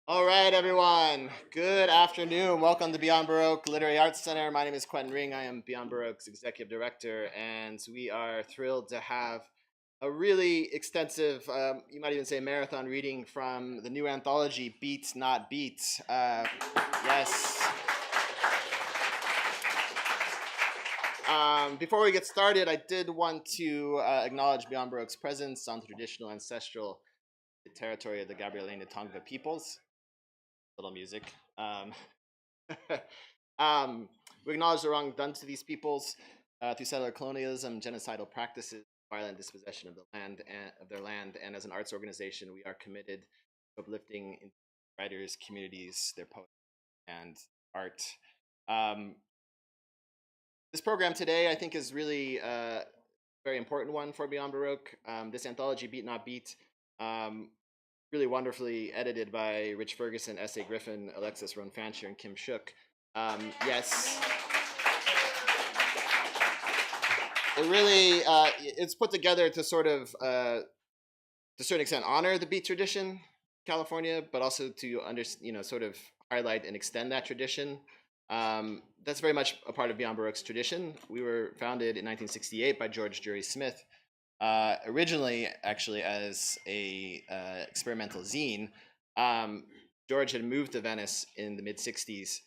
All right, everyone. Good afternoon. Welcome to Beyond Baroque Literary Arts Center. My name is Quentin Ring. I am Beyond Baroque's executive director, and we are thrilled to have a really extensive, you might even say marathon reading from the new anthology, Beat Not Beat. Yes. Before we get started, I did want to acknowledge Beyond Baroque's presence on the traditional ancestral territory of the Gabrielina Tongva peoples. Little music. We acknowledge the wrong done to these peoples through settler colonialism, genocidal practices, violent dispossession of the land and of their land. And as an arts organization, we are committed to uplifting writers, communities, their poetry, and art. This program today, I think, is really a very important one for Beyond Baroque. This anthology, Beat Not Beat, really wonderfully edited by Rich Ferguson, S.A. Griffin, Alexis Rhone Fancher, and Kim Shook. Yes. It really, it's put together to sort of, to a certain extent, honor the beat tradition, California, but also to sort of highlight and extend that tradition. That's very much a part of Beyond Baroque's tradition. We were founded in 1968 by George Jury Smith, originally actually as a experimental zine. George had moved to Venice in the mid 60s,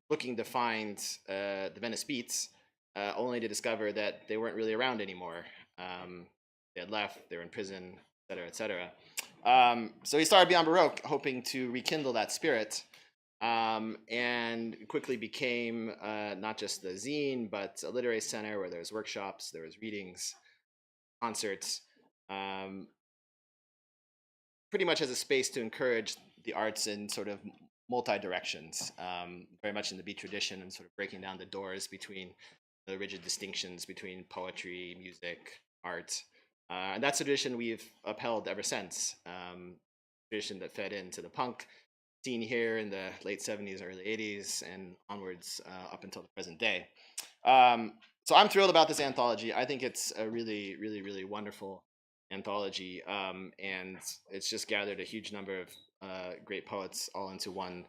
looking to find the Venice Beats, only to discover that they weren't really around anymore. They had left, they were in prison, et cetera, et cetera. So he started Beyond Baroque, hoping to rekindle that spirit, and quickly became not just the zine, but a literary center where there was workshops, there was readings, concerts, pretty much as a space to encourage the arts in sort of multi-directions, very much in the beat tradition and sort of breaking down the doors between the rigid distinctions between poetry, music, art. And that's a tradition we've upheld ever since, tradition that fed into the punk scene here in the late 70s, early 80s, and onwards up until the present day. So I'm thrilled about this anthology. I think it's a really, really, really wonderful anthology, and it's just gathered a huge number of great poets all into one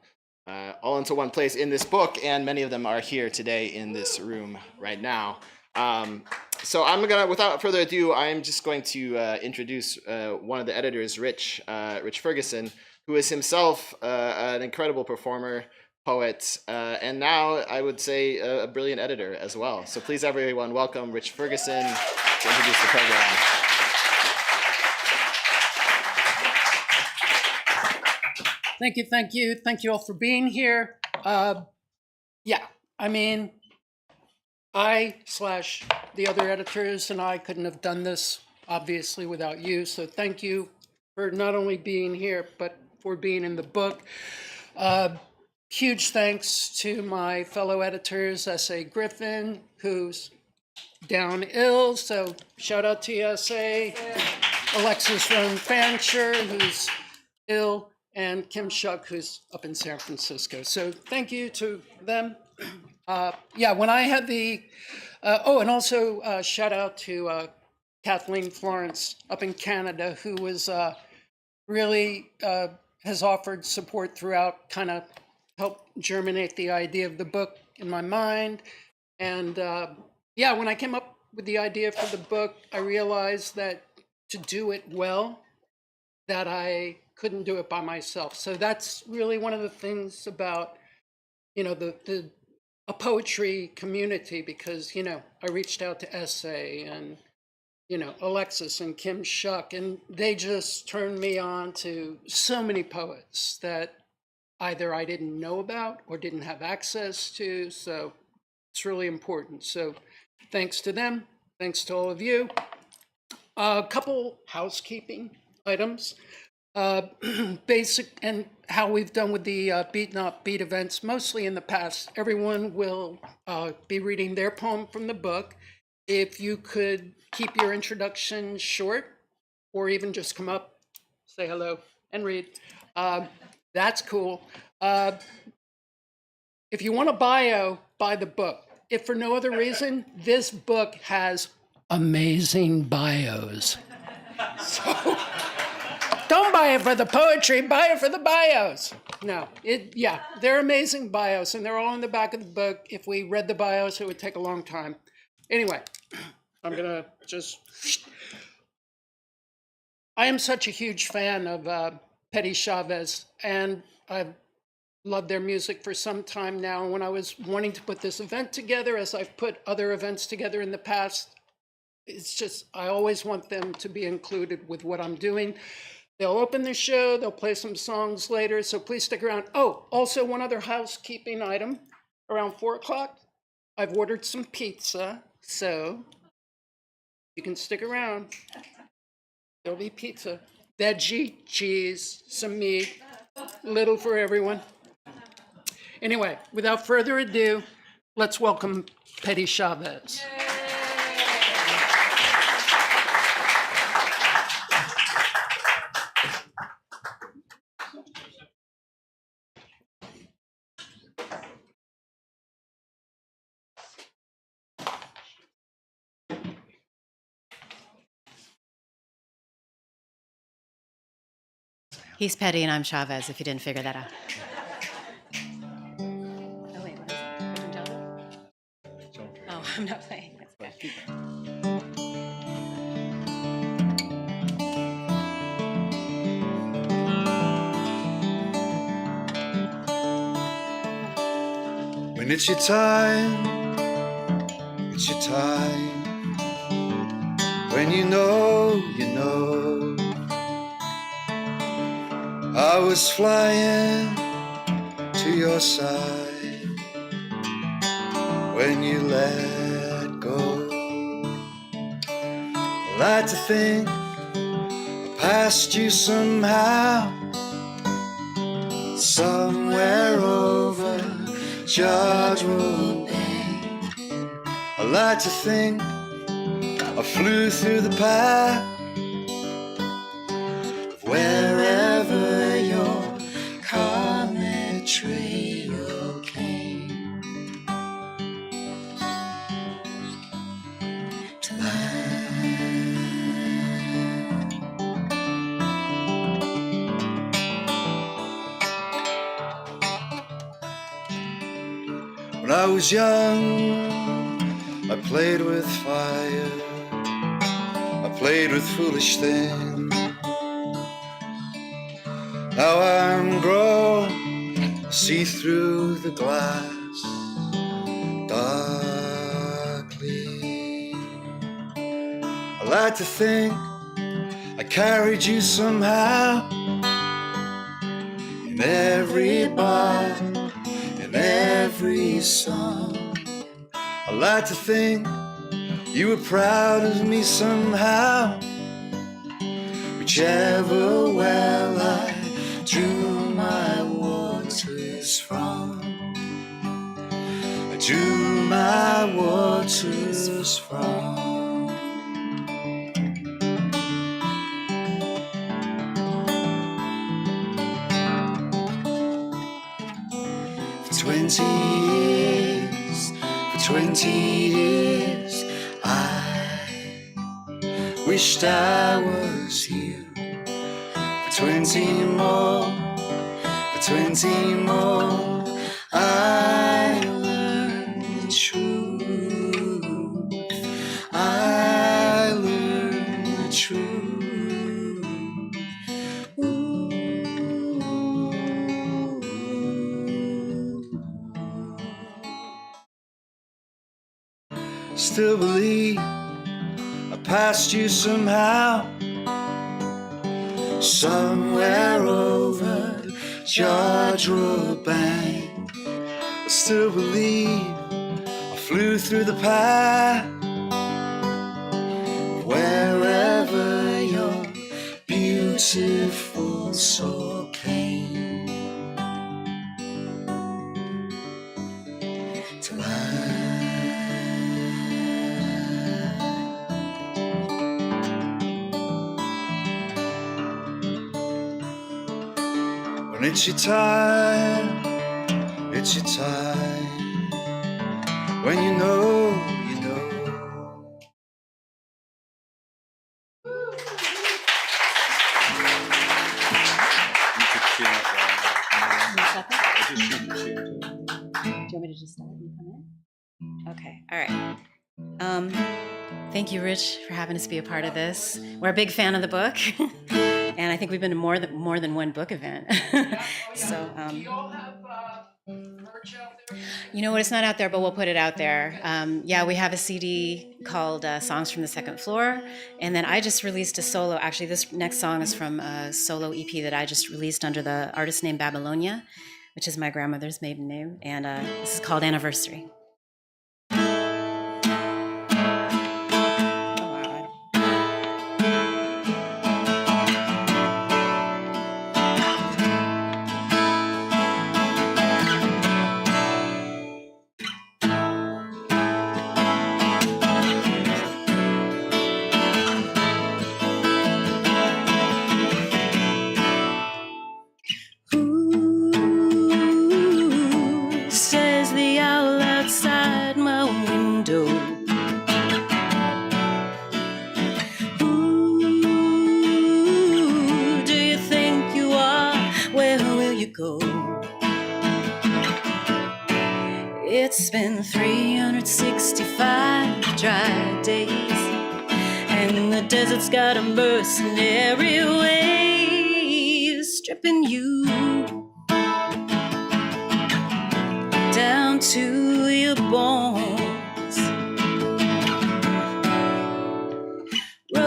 place in this book, and many of them are here today in this room right now. So I'm gonna, without further ado, I'm just going to introduce one of the editors, Rich Ferguson, who is himself an incredible performer, poet, and now I would say a brilliant editor as well. So please, everyone, welcome Rich Ferguson to introduce the program. Thank you all for being here. I/the other editors and I couldn't have done this, obviously, without you. So thank you for not only being here, but for being in the book. Huge thanks to my fellow editors, S.A. Griffin, who's down ill. So shout out to you, S.A. Alexis Rhone Fancher, who's ill, and Kim Shook, who's up in San Francisco. So thank you to them. When I had the, and also shout out to Kathleen Florence up in Canada, who was really has offered support throughout, kind of helped germinate the idea of the book in my mind. And when I came up with the idea for the book, I realized that to do it well, that I couldn't do it by myself. So that's really one of the things about, a poetry community, because, I reached out to S.A. and, Alexis and Kim Shook, and they just turned me on to so many poets that either I didn't know about or didn't have access to. So it's really important. So thanks to them. Thanks to all of you. A couple housekeeping items. Basic, and how we've done with the Beat Not Beat events, mostly in the past. Everyone will be reading their poem from the book. If you could keep your introduction short, or even just come up, say hello, and read, that's cool. If you want a bio, buy the book. If for no other reason, this book has amazing bios. So don't buy it for the poetry, buy it for the bios. No, yeah, they're amazing bios, and they're all in the back of the book. If we read the bios, it would take a long time. Anyway, I'm going to just... I am such a huge fan of Petty Chavez, and I've loved their music for some time now. When I was wanting to put this event together, as I've put other events together in the past, it's just, I always want them to be included with what I'm doing. They'll open the show, they'll play some songs later, so please stick around. Oh, also one other housekeeping item. Around 4 o'clock, I've ordered some pizza, so you can stick around. There'll be pizza, veggie, cheese, some meat, little for everyone. Anyway, without further ado, let's welcome Petty Chavez. He's Petty and I'm Chavez, if you didn't figure that out. Oh, wait, what is it? From Java? Oh, I'm not playing. That's good. When it's your time, it's your time. When you know, you know. I was flying to your side when you let go. I like to think I passed you somehow, somewhere over Judge Road Bay. I like to think I flew through the path of wherever your comet trail came to mine. When I was young, I played with fire, I played with foolish things. Now I'm grown, see through the glass darkly. I like to think I carried you somehow in every bar, in every song. I like to think you were proud of me somehow, whichever well I drew my waters from. I drew my waters from. For 20 years, for 20 years, I wished I was you. For 20 more, for 20 more, I learned the truth. I learned the truth. Ooh. Still believe I passed you somehow, somewhere over George Road Bank. I still believe I flew through the path wherever your beautiful soul came to mine. When it's your time, it's your time. When you know, you know. you want me to just start and you come in? Okay, all right. Thank you, Rich, for having us be a part of this. We're a big fan of the book, and I think we've been to more than one book event. So, Do you all have merch out there? you know what? It's not out there, but we'll put it out there. Yeah, we have a CD called Songs from the Second Floor, and then I just released a solo. Actually, this next song is from a solo EP that I just released under the artist name Babylonia, which is my grandmother's maiden name, and this is called Anniversary. It's been 365 dry days, and the desert's got a mercenary wave stripping you down to your bones. Run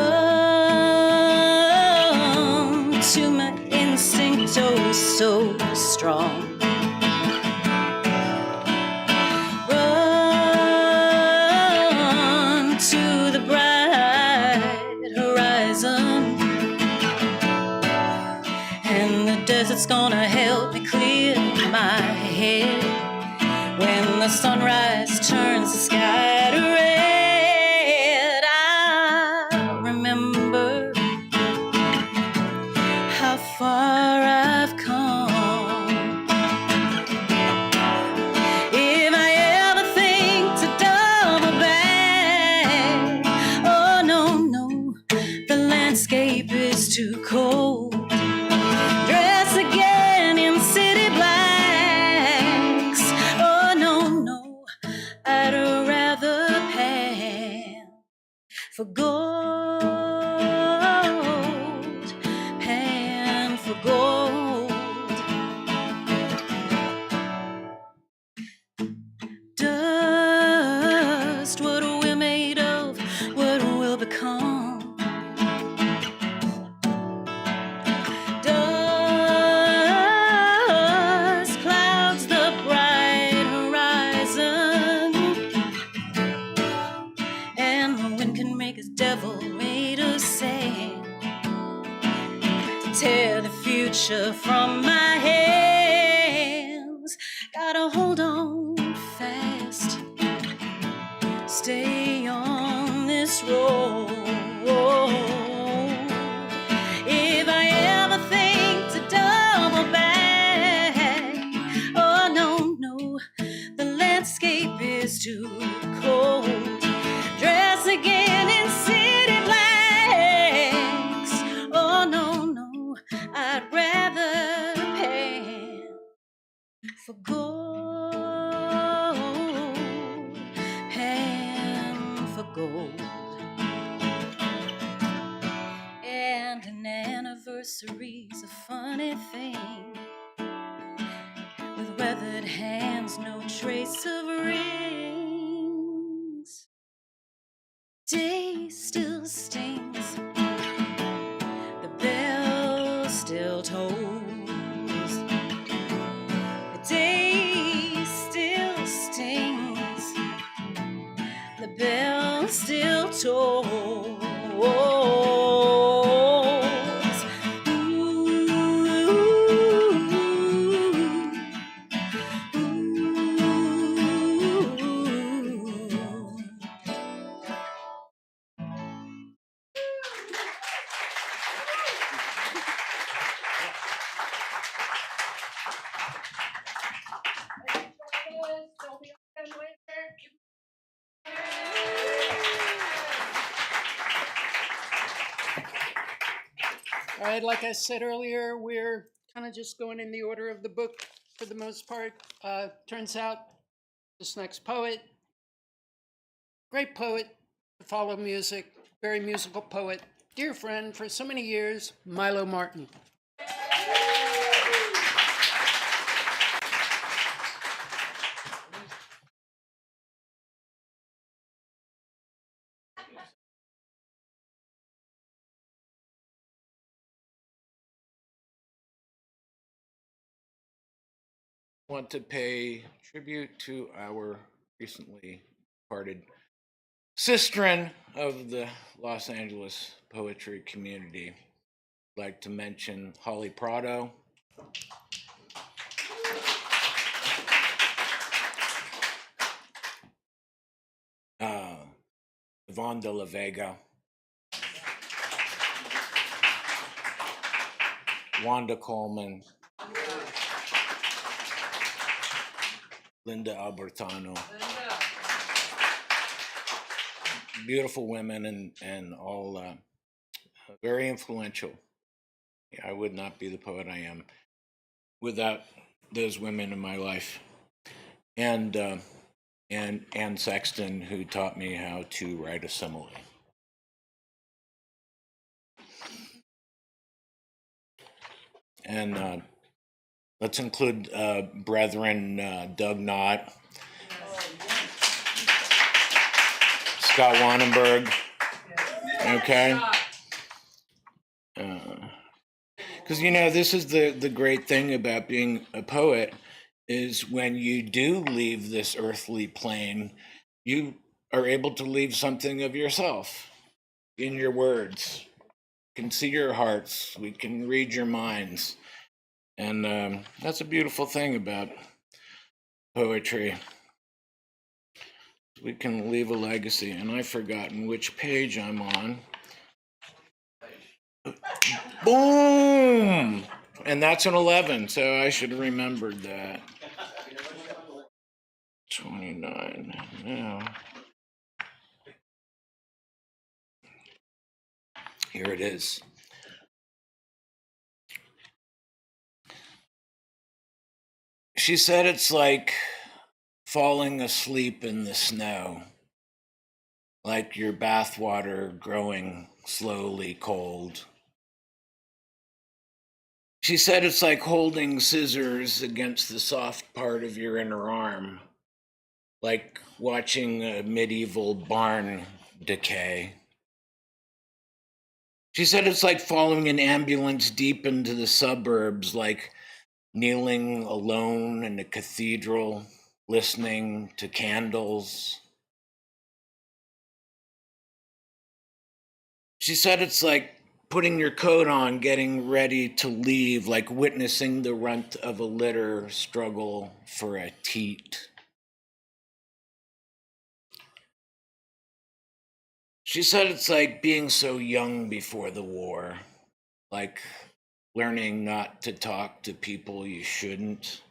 to my instinct, oh so strong. It's gonna help me clear my head when the sunrise turns the sky to red. I remember how far I've come. If I ever think to double back, oh no, no, the landscape is too cold. For gold, pan for gold. Dust, what we're made of, what we'll become. Dust clouds the bright horizon, and the wind can make us devil made of sand to tear the future from my hands. Gotta hold on fast, stay on this road. If I ever think to double back, oh no, no, the landscape is too cold. Dress again in city blacks. Oh no, no, I'd rather pan for gold, pan for gold. And an anniversary's a funny thing, with weathered hands, no trace of rings. Day still stings, the bell still tolls. The day still stings, the bell still tolls. All right, like I said earlier, we're kind of just going in the order of the book for the most part. Turns out this next poet, great poet to follow music, very musical poet, dear friend for so many years, Milo Martin. Want to pay tribute to our recently departed sistren of the Los Angeles poetry community. I'd like to mention Holly Prado, Yvonne de la Vega, Wanda Coleman, Linda Albertano. Beautiful women and all very influential. I would not be the poet I am without those women in my life. And Anne Sexton, who taught me how to write a simile. And let's include brethren Doug Knott, Scott Wannenberg, okay? Because, this is the great thing about being a poet, is when you do leave this earthly plane, you are able to leave something of yourself in your words. We can see your hearts, we can read your minds. And that's a beautiful thing about poetry. We can leave a legacy, and I've forgotten which page I'm on. Boom! And that's an 11, so I should have remembered that. 29 now. Here it is. She said it's like falling asleep in the snow, like your bathwater growing slowly cold. She said it's like holding scissors against the soft part of your inner arm, like watching a medieval barn decay. She said it's like following an ambulance deep into the suburbs, like kneeling alone in a cathedral, listening to candles. She said it's like putting your coat on, getting ready to leave, like witnessing the runt of a litter struggle for a teat. She said it's like being so young before the war, like learning not to talk to people you shouldn't.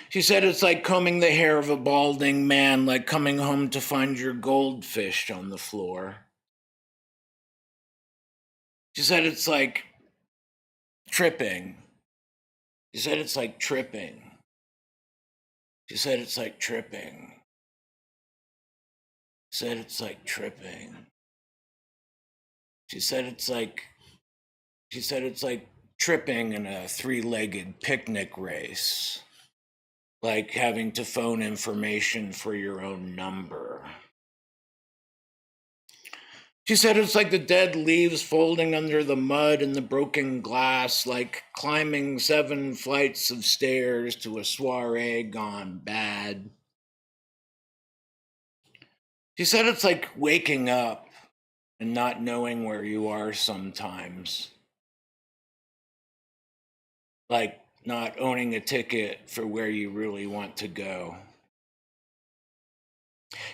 She said it's like combing the hair of a balding man, like coming home to find your goldfish on the floor. She said it's like tripping. She said it's like tripping. She said it's like tripping. She said it's like tripping. She said it's like tripping in a three-legged picnic race, like having to phone information for your own number. She said it's like the dead leaves folding under the mud and the broken glass, like climbing 7 flights of stairs to a soiree gone bad. She said it's like waking up and not knowing where you are sometimes. Like not owning a ticket for where you really want to go.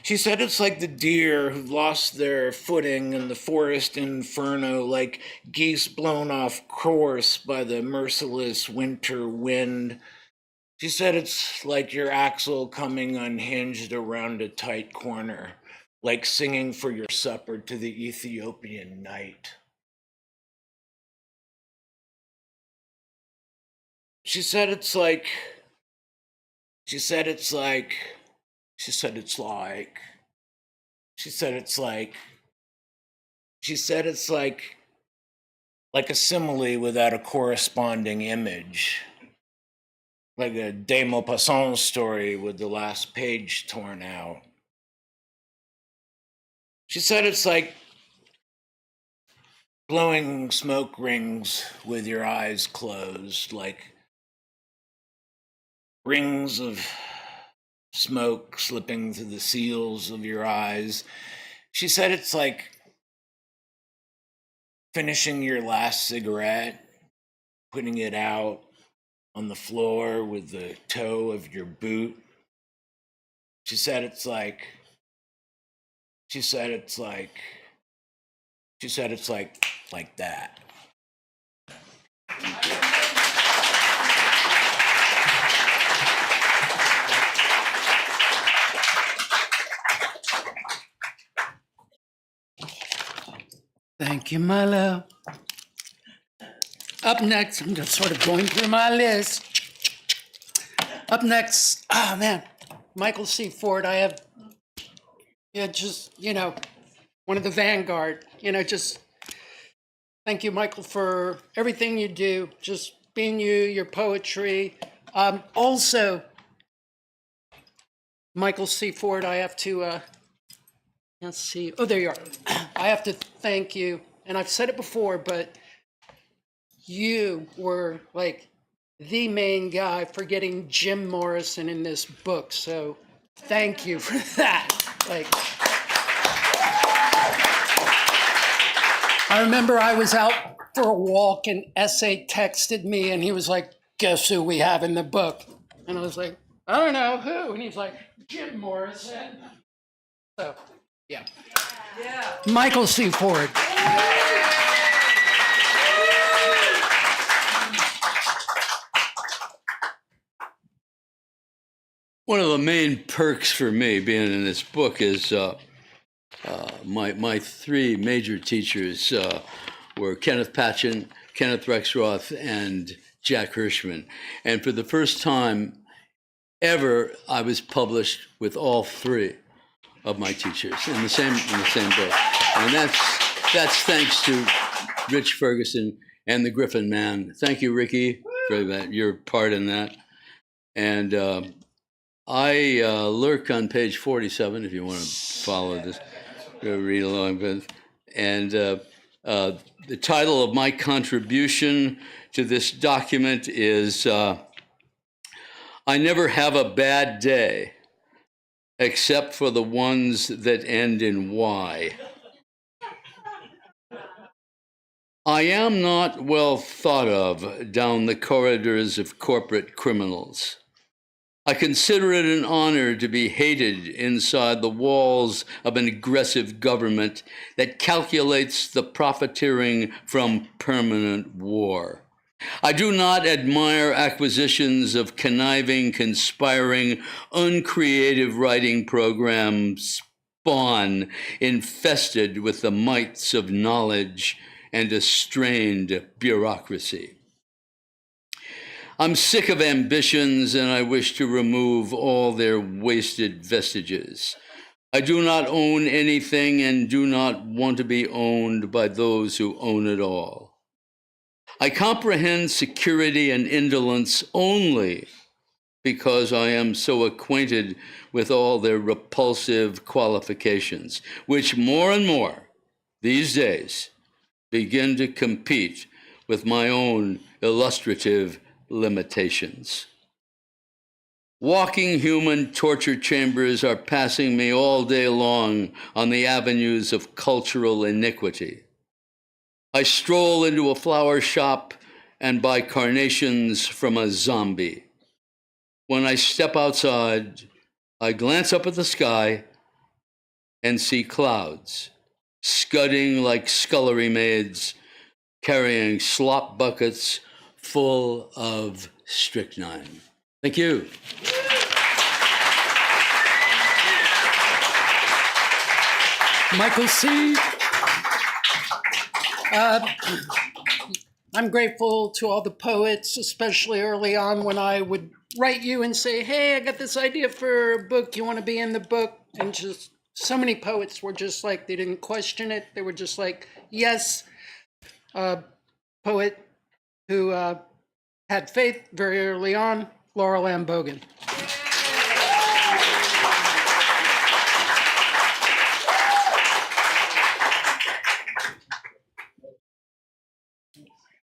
She said it's like the deer who've lost their footing in the forest inferno, like geese blown off course by the merciless winter wind. She said it's like your axle coming unhinged around a tight corner, like singing for your supper to the Ethiopian night. She said it's like, she said it's like, she said it's like, she said it's like, she said it's like a simile without a corresponding image. Like a De Maupassant story with the last page torn out. She said it's like blowing smoke rings with your eyes closed, like rings of smoke slipping through the seals of your eyes. She said it's like finishing your last cigarette, putting it out on the floor with the toe of your boot. She said it's like, she said it's like, she said it's like that. Thank you, my love. Up next, I'm just sort of going through my list. Up next, oh man, Michael C. Ford. I have, yeah, just, you know, one of the vanguard, you know, just thank you, Michael, for everything you do, just being you, your poetry. Also, Michael C. Ford, I have to, let's see, oh, there you are. I have to thank you, and I've said it before, but you were like the main guy for getting Jim Morrison in this book, so thank you for that. Like, I remember I was out for a walk and Essay texted me and he was like, guess who we have in the book? And I was like, I don't know who. And he's like, Jim Morrison. So, yeah. Michael C. Ford. One of the main perks for me being in this book is my three major teachers were Kenneth Patchen, Kenneth Rexroth, and Jack Hirschman. And for the first time ever, I was published with all three of my teachers in the same book. And that's thanks to Rich Ferguson and the Griffin man. Thank you, Ricky, for that. Your part in that. And I lurk on page 47 if you want to follow this, read along with. And the title of my contribution to this document is I Never Have a Bad Day, except for the ones that end in Y. I am not well thought of down the corridors of corporate criminals. I consider it an honor to be hated inside the walls of an aggressive government that calculates the profiteering from permanent war. I do not admire acquisitions of conniving, conspiring, uncreative writing programs, spawn infested with the mites of knowledge and a strained bureaucracy. I'm sick of ambitions, and I wish to remove all their wasted vestiges. I do not own anything and do not want to be owned by those who own it all. I comprehend security and indolence only because I am so acquainted with all their repulsive qualifications, which more and more these days begin to compete with my own illustrative limitations. Walking human torture chambers are passing me all day long on the avenues of cultural iniquity. I stroll into a flower shop and buy carnations from a zombie. When I step outside, I glance up at the sky and see clouds scudding like scullery maids, carrying slop buckets full of strychnine. Thank you. Michael C. I'm grateful to all the poets, especially early on when I would write you and say, hey, I got this idea for a book. You want to be in the book? And just so many poets were just like, they didn't question it. They were just like, yes. Poet who had faith very early on, Laurel Ann Bogan.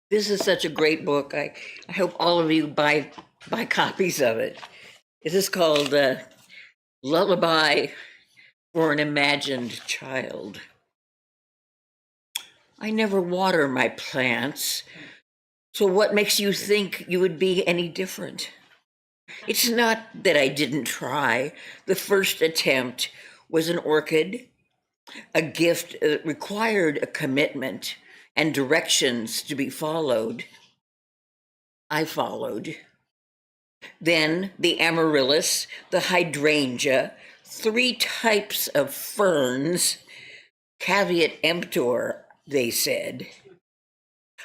This is such a great book. I hope all of you buy copies of it. It is called Lullaby for an Imagined Child. I never water my plants, so what makes you think you would be any different? It's not that I didn't try. The first attempt was an orchid, a gift that required a commitment and directions to be followed. I followed. Then the amaryllis, the hydrangea, 3 types of ferns, caveat emptor, they said.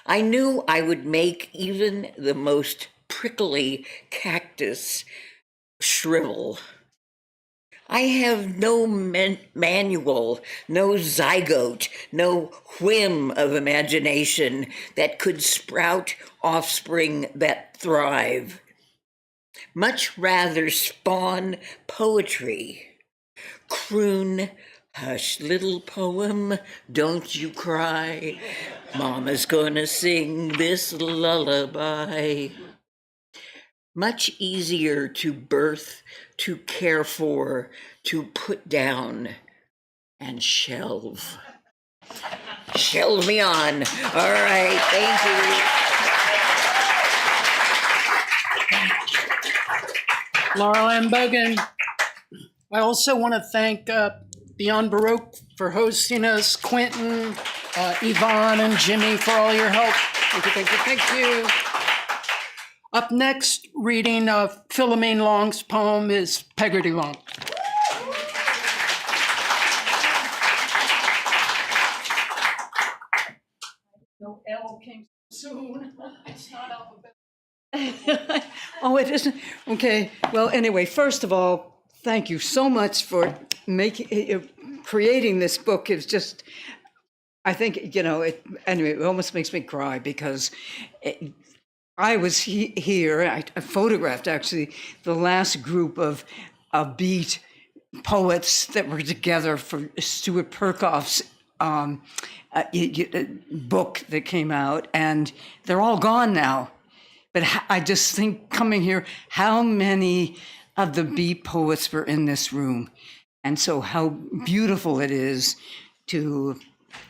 I knew I would make even the most prickly cactus shrivel. I have no manual, no zygote, no whim of imagination that could sprout offspring that thrive. Much rather spawn poetry, croon, hush, little poem, don't you cry. Mama's gonna sing this lullaby. Much easier to birth, to care for, to put down, and shelve. Shelve me on. All right, thank you. Laurel Ann Bogan. I also want to thank Beyond Baroque for hosting us, Quentin, Yvonne, and Jimmy for all your help. Thank you, thank you, thank you. Up next, reading Philomene Long's poem is Peggotty Long. No L came soon. It's not alphabetical. Oh, it isn't? Okay. Well, anyway, first of all, thank you so much for creating this book. It's just, I think, anyway, it almost makes me cry because I was here, I photographed actually the last group of beat poets that were together for Stuart Perkoff's book that came out, and they're all gone now. But I just think coming here, how many of the beat poets were in this room? And so how beautiful it is to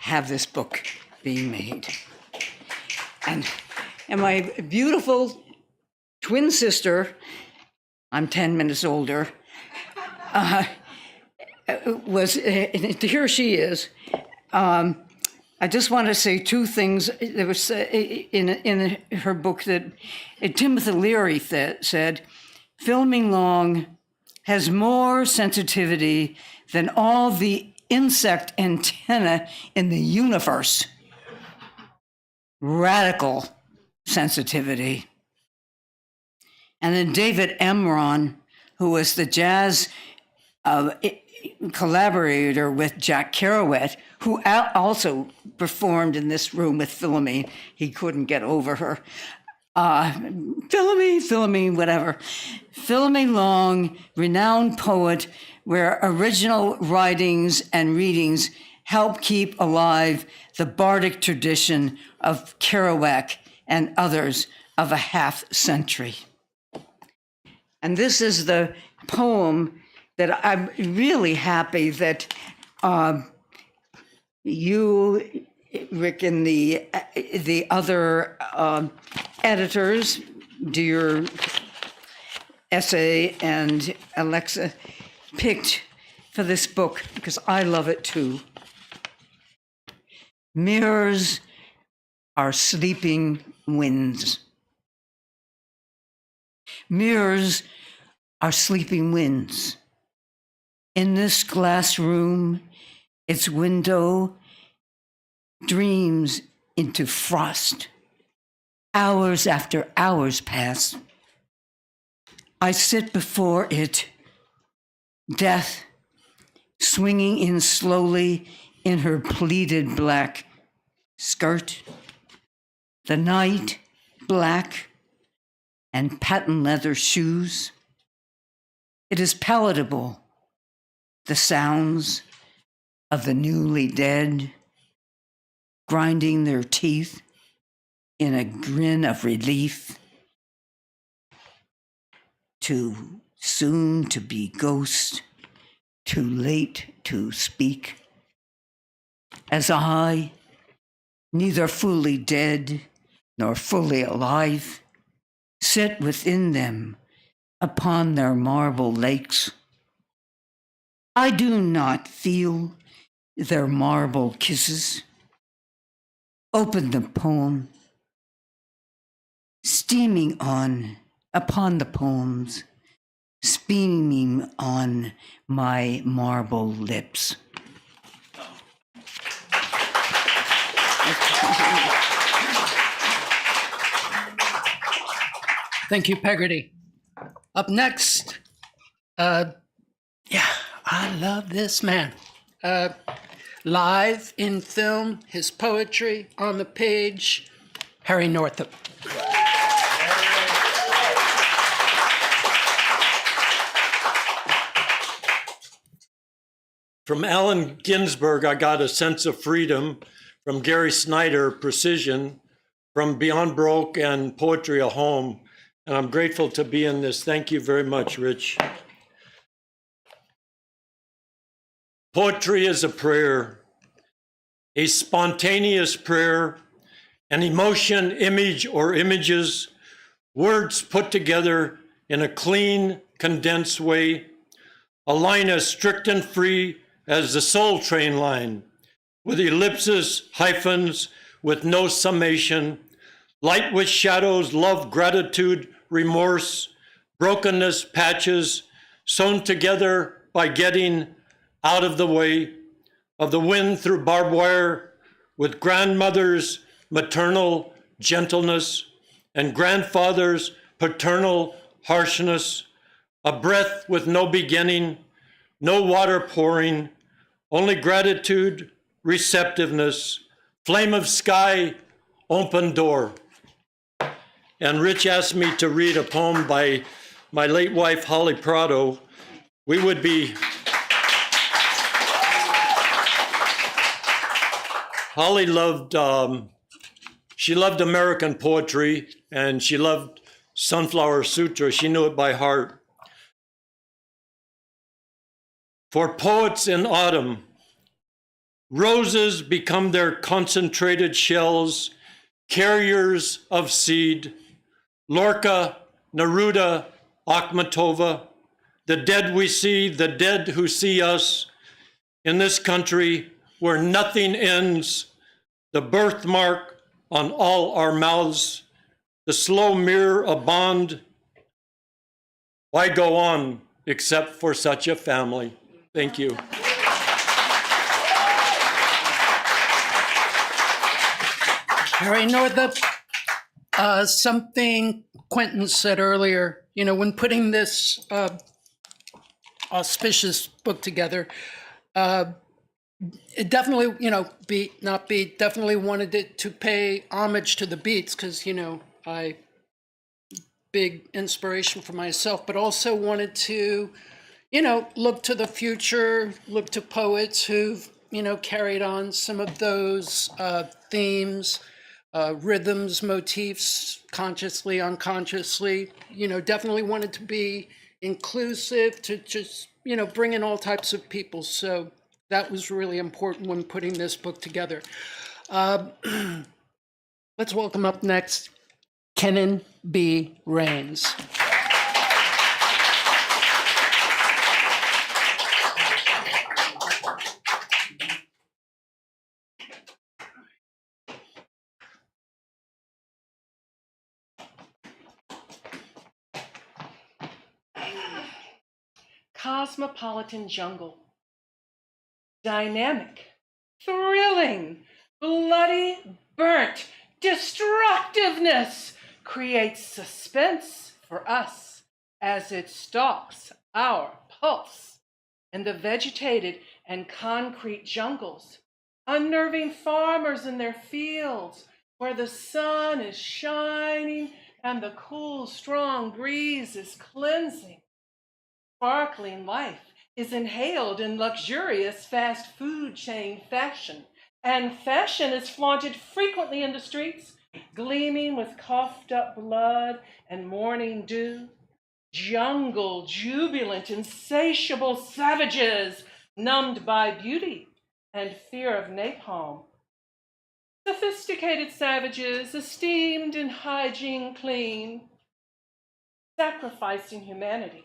have this book being made. And my beautiful twin sister, I'm 10 minutes older, here she is. I just want to say 2 things. There was in her book that Timothy Leary said, Philomene Long has more sensitivity than all the insect antennae in the universe. Radical sensitivity. And then David Emron, who was the jazz collaborator with Jack Kerouac, who also performed in this room with Philomene. He couldn't get over her. Philomene, whatever. Philomene Long, renowned poet, where original writings and readings help keep alive the bardic tradition of Kerouac and others of a half century. And this is the poem that I'm really happy that you, Rick, and the other editors, dear essay and Alexa, picked for this book because I love it too. Mirrors are sleeping winds. Mirrors are sleeping winds. In this glass room, its window dreams into frost Hours after hours pass. I sit before it, death swinging in slowly in her pleated black skirt, the night black and patent leather shoes. It is palatable, the sounds of the newly dead grinding their teeth in a grin of relief. Too soon to be ghost, too late to speak. As I, neither fully dead nor fully alive, sit within them upon their marble lakes. I do not feel their marble kisses. Open the poem, steaming on upon the poems, steaming on my marble lips. Thank you, Peggotty. Up next, I love this man. Live in film, his poetry on the page, Harry Northup. From Allen Ginsberg, I got A Sense of Freedom. From Gary Snyder, Precision. From Beyond Baroque and Poetry, A Home. And I'm grateful to be in this. Thank you very much, Rich. Poetry is a prayer, a spontaneous prayer, an emotion, image, or images, words put together in a clean, condensed way, a line as strict and free as the Soul Train line, with ellipses, hyphens, with no summation, light with shadows, love, gratitude, remorse, brokenness, patches, sewn together by getting out of the way of the wind through barbed wire, with grandmother's maternal gentleness and grandfather's paternal harshness, a breath with no beginning, no water pouring, only gratitude, receptiveness, flame of sky, open door. And Rich asked me to read a poem by my late wife, Holly Prado. We would be... Holly loved, she loved American poetry, and she loved Sunflower Sutra. She knew it by heart. For poets in autumn, roses become their concentrated shells, carriers of seed. Lorca, Neruda, Akhmatova, the dead we see, the dead who see us in this country where nothing ends, the birthmark on all our mouths, the slow mirror of bond. Why go on except for such a family? Thank you. Harry Northup, something Quentin said earlier, when putting this auspicious book together, it definitely, definitely wanted it to pay homage to the Beats because, big inspiration for myself, but also wanted to, look to the future, look to poets who've, carried on some of those themes, rhythms, motifs, consciously, unconsciously, definitely wanted to be inclusive, to just, bring in all types of people. So that was really important when putting this book together. Let's welcome up next, Kenan B. Rains. Cosmopolitan jungle. Dynamic, thrilling, bloody, burnt, Destructiveness creates suspense for us as it stalks our pulse in the vegetated and concrete jungles, unnerving farmers in their fields where the sun is shining and the cool, strong breeze is cleansing. Sparkling life is inhaled in luxurious fast food chain fashion, and fashion is flaunted frequently in the streets, gleaming with coughed up blood and morning dew. Jungle, jubilant, insatiable savages, numbed by beauty and fear of napalm. Sophisticated savages, esteemed in hygiene clean, sacrificing humanity,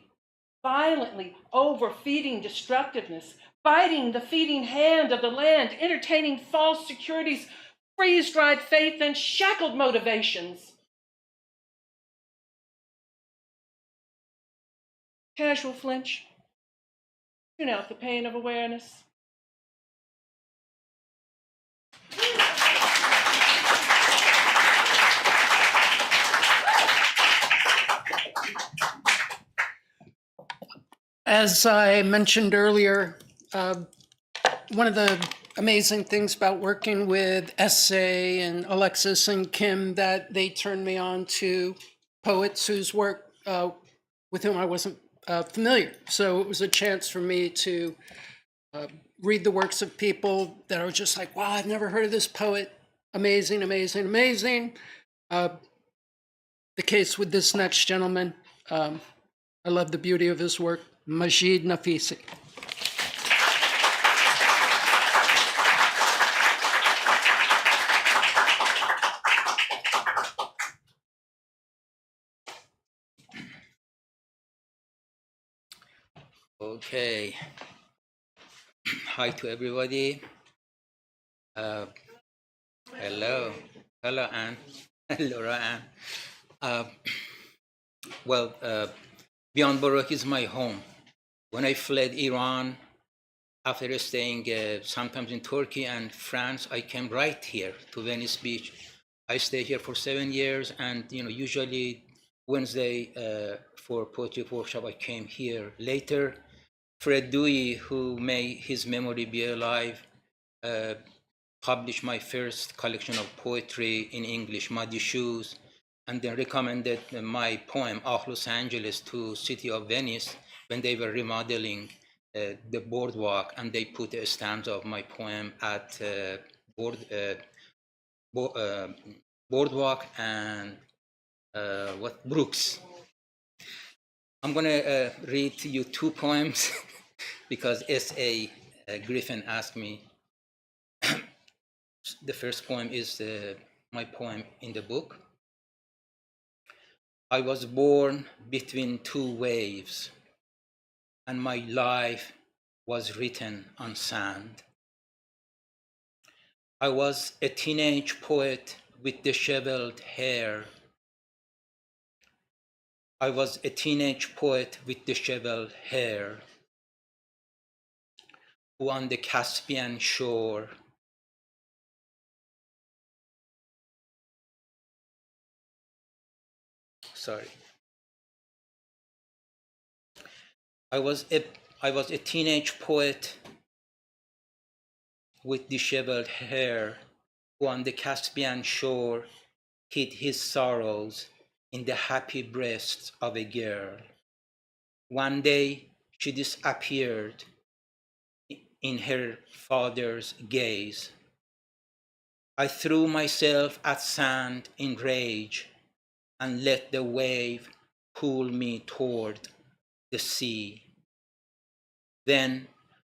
violently overfeeding destructiveness, biting the feeding hand of the land, entertaining false securities, freeze-dried faith, and shackled motivations. Casual flinch. Tune out the pain of awareness. As I mentioned earlier, one of the amazing things about working with Essay and Alexis and Kim, that they turned me on to poets whose work, with whom I wasn't familiar. So it was a chance for me to read the works of people that I was just like, wow, I've never heard of this poet. Amazing, amazing, amazing. The case with this next gentleman, I love the beauty of his work. Majid Nafisi. Okay. Hi to everybody. Hello. Hello, Anne. Laura Anne. Beyond Baroque is my home. When I fled Iran, after staying sometimes in Turkey and France, I came right here to Venice Beach. I stayed here for 7 years, and usually Wednesday for poetry workshop, I came here. Later, Fred Dewey, who may his memory be alive, published my first collection of poetry in English, Muddy Shoes, and then recommended my poem, Ah, Los Angeles, to City of Venice when they were remodeling the boardwalk, and they put a stanza of my poem at boardwalk and Brooks. I'm gonna read to you 2 poems because S.A. Griffin asked me. The first poem is my poem in the book. I was born between 2 waves, and my life was written on sand. I was a teenage poet with disheveled hair. I was a teenage poet with disheveled hair, who on the Caspian shore I was a teenage poet with disheveled hair, who on the Caspian shore hid his sorrows in the happy breasts of a girl. One day she disappeared in her father's gaze. I threw myself at sand in rage and let the wave pull me toward the sea. Then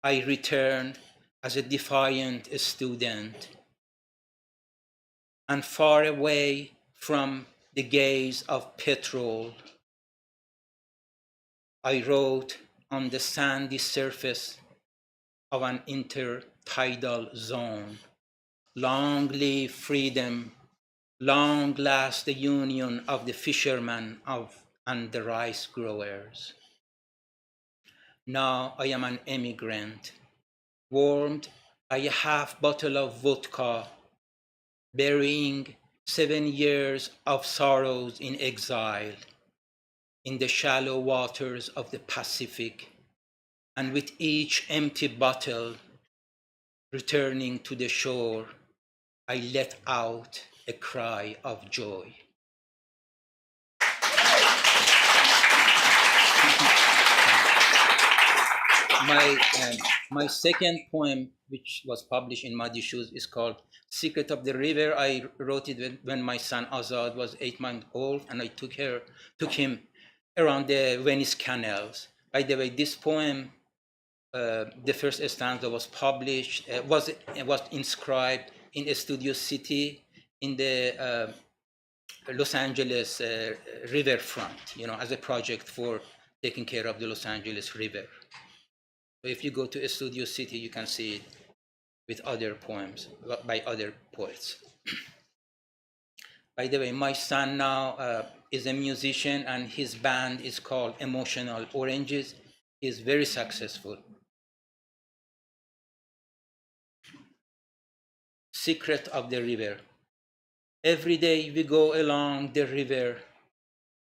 I returned as a defiant student, and far away from the gaze of petrol, I wrote on the sandy surface of an intertidal zone, long live freedom, long last the union of the fishermen and the rice growers. Now I am an emigrant, warmed by a half bottle of vodka, burying 7 years of sorrows in exile in the shallow waters of the Pacific, and with each empty bottle returning to the shore, I let out a cry of joy. My second poem, which was published in Muddy Shoes, is called Secret of the River. I wrote it when my son Azad was 8 months old, and I took him around the Venice canals. By the way, this poem, the first stanza was published, was inscribed in Studio City in the Los Angeles riverfront, as a project for taking care of the Los Angeles River. So if you go to Studio City, you can see it with other poems by other poets. By the way, my son now is a musician, and his band is called Emotional Oranges. He is very successful. Secret of the river. Every day we go along the river,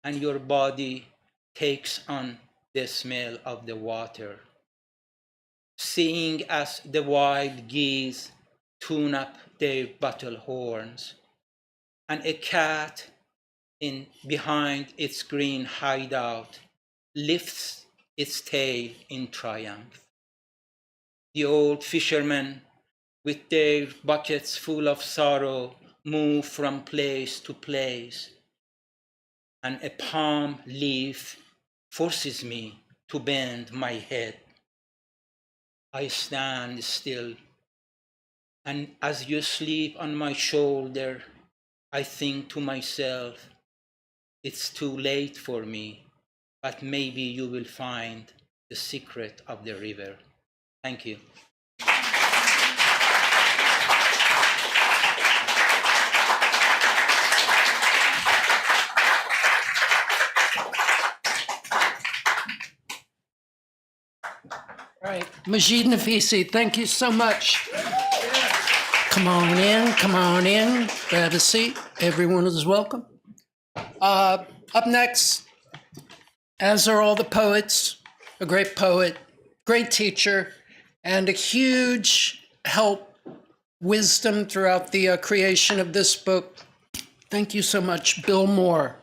and your body takes on the smell of the water. Seeing as the wild geese tune up their bottle horns, and a cat behind its green hideout lifts its tail in triumph. The old fishermen, with their buckets full of sorrow, move from place to place, and a palm leaf forces me to bend my head. I stand still, and as you sleep on my shoulder, I think to myself, it's too late for me, but maybe you will find the secret of the river. Thank you. All right, Majid Nafisi, thank you so much. Come on in, grab a seat. Everyone is welcome. Up next, as are all the poets, a great poet, great teacher, and a huge help, wisdom throughout the creation of this book. Thank you so much, Bill Moore.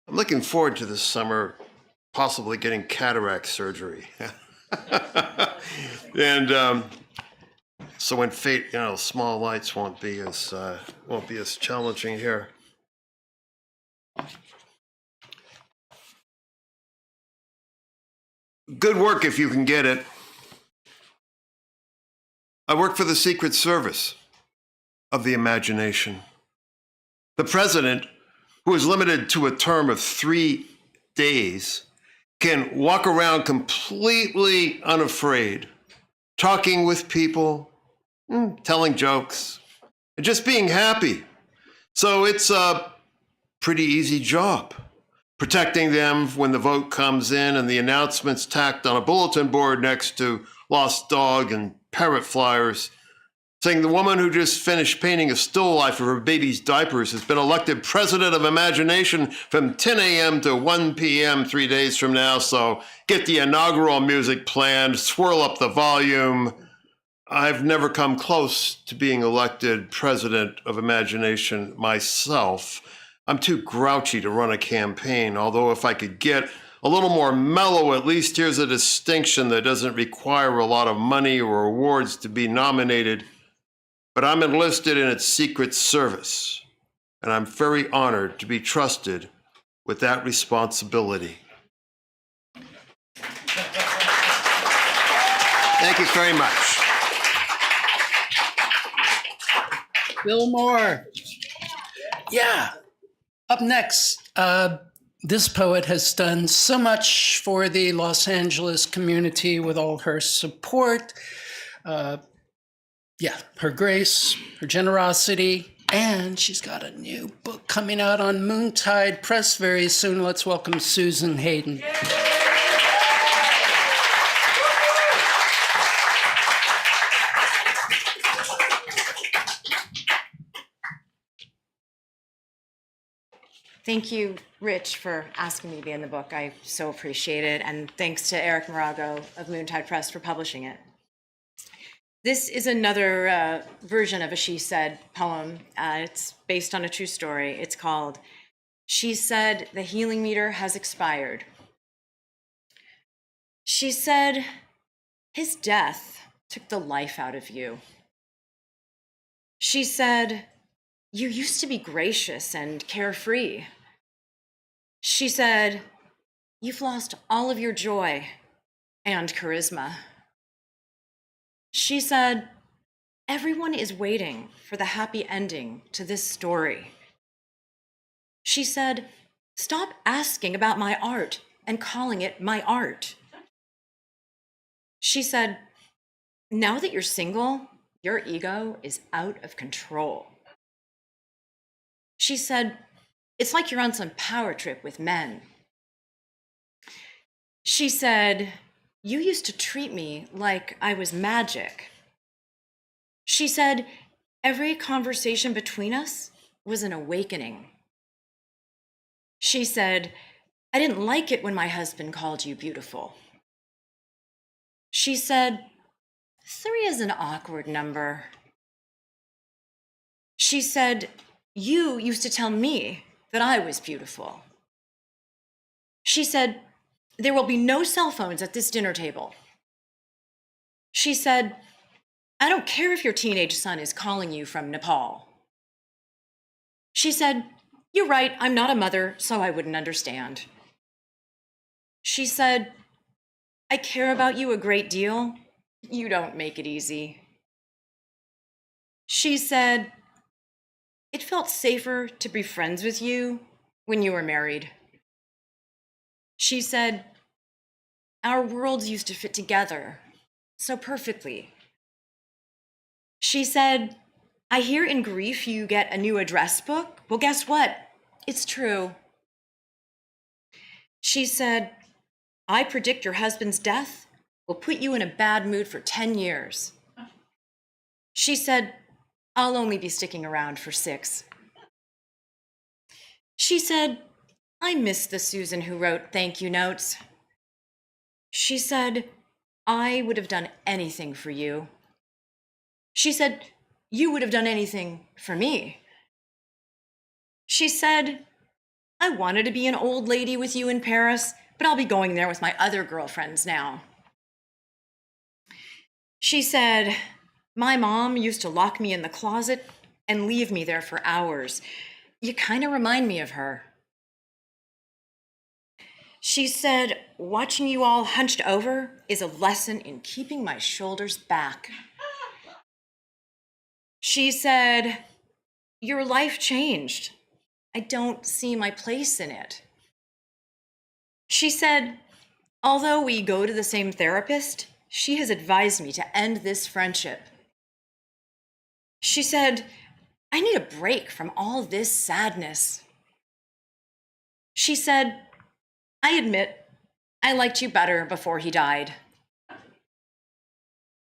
I'm looking forward to this summer possibly getting cataract surgery. And so when fate, small lights won't be as challenging here. Good work if you can get it. I work for the Secret Service of the imagination. The president, who is limited to a term of 3 days, can walk around completely unafraid, talking with people, telling jokes, and just being happy. So it's a pretty easy job, protecting them when the vote comes in and the announcements tacked on a bulletin board next to lost dog and parrot flyers, saying the woman who just finished painting a still life of her baby's diapers has been elected president of imagination from 10 a.m. to 1 p.m. 3 days from now, so get the inaugural music planned, swirl up the volume. I've never come close to being elected president of imagination myself. I'm too grouchy to run a campaign, although if I could get a little more mellow, at least here's a distinction that doesn't require a lot of money or awards to be nominated. But I'm enlisted in its Secret Service, and I'm very honored to be trusted with that responsibility. Thank you very much. Bill Moore. Yeah. Up next, this poet has done so much for the Los Angeles community with all her support, her grace, her generosity, and she's got a new book coming out on Moontide Press very soon. Let's welcome Susan Hayden. Thank you, Rich, for asking me to be in the book. I so appreciate it. And thanks to Eric Morago of Moontide Press for publishing it. This is another version of a She Said poem. It's based on a true story. It's called She Said the Healing Meter Has Expired. She said, his death took the life out of you. She said, you used to be gracious and carefree. She said, you've lost all of your joy and charisma. She said, everyone is waiting for the happy ending to this story. She said, stop asking about my art and calling it my art. She said, now that you're single, your ego is out of control. She said, it's like you're on some power trip with men. She said, you used to treat me like I was magic. She said, every conversation between us was an awakening. She said, I didn't like it when my husband called you beautiful. She said, 3 is an awkward number. She said, you used to tell me that I was beautiful. She said, there will be no cell phones at this dinner table. She said, I don't care if your teenage son is calling you from Nepal. She said, you're right, I'm not a mother, so I wouldn't understand. She said, I care about you a great deal. You don't make it easy. She said, it felt safer to be friends with you when you were married. She said, our worlds used to fit together so perfectly. She said, I hear in grief you get a new address book. Well, guess what? It's true. She said, I predict your husband's death will put you in a bad mood for 10 years. She said, I'll only be sticking around for 6. She said, I miss the Susan who wrote thank you notes. She said, I would have done anything for you. She said, you would have done anything for me. She said, I wanted to be an old lady with you in Paris, but I'll be going there with my other girlfriends now. She said, my mom used to lock me in the closet and leave me there for hours. You kind of remind me of her. She said, watching you all hunched over is a lesson in keeping my shoulders back. She said, your life changed. I don't see my place in it. She said, although we go to the same therapist, she has advised me to end this friendship. She said, I need a break from all this sadness. She said, I admit I liked you better before he died.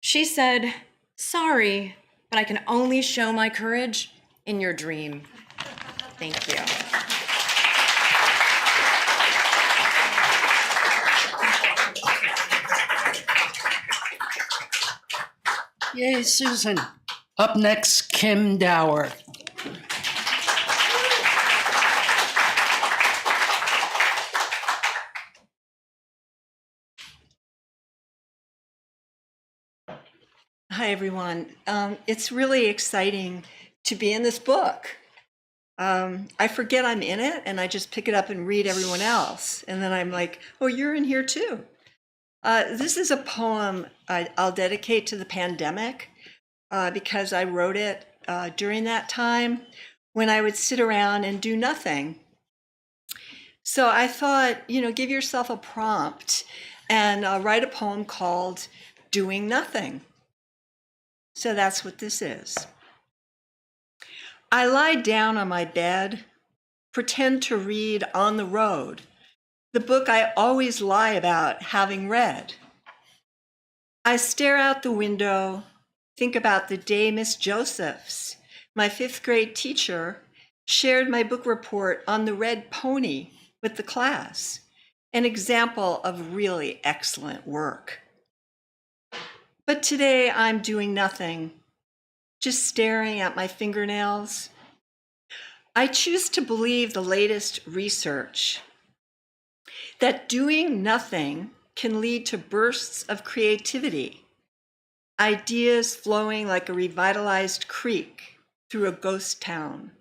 She said, sorry, but I can only show my courage in your dream. Thank you. Yay, Susan. Up next, Kim Dower. Hi, everyone. It's really exciting to be in this book. I forget I'm in it, and I just pick it up and read everyone else. And then I'm like, oh, you're in here too. This is a poem I'll dedicate to the pandemic because I wrote it during that time when I would sit around and do nothing. So I thought, give yourself a prompt and write a poem called Doing Nothing. So that's what this is. I lie down on my bed, pretend to read On the Road, the book I always lie about having read. I stare out the window, think about the day Miss Josephs, my 5th grade teacher, shared my book report on the red pony with the class, an example of really excellent work. But today I'm doing nothing, just staring at my fingernails. I choose to believe the latest research, that doing nothing can lead to bursts of creativity, ideas flowing like a revitalized creek through a ghost town.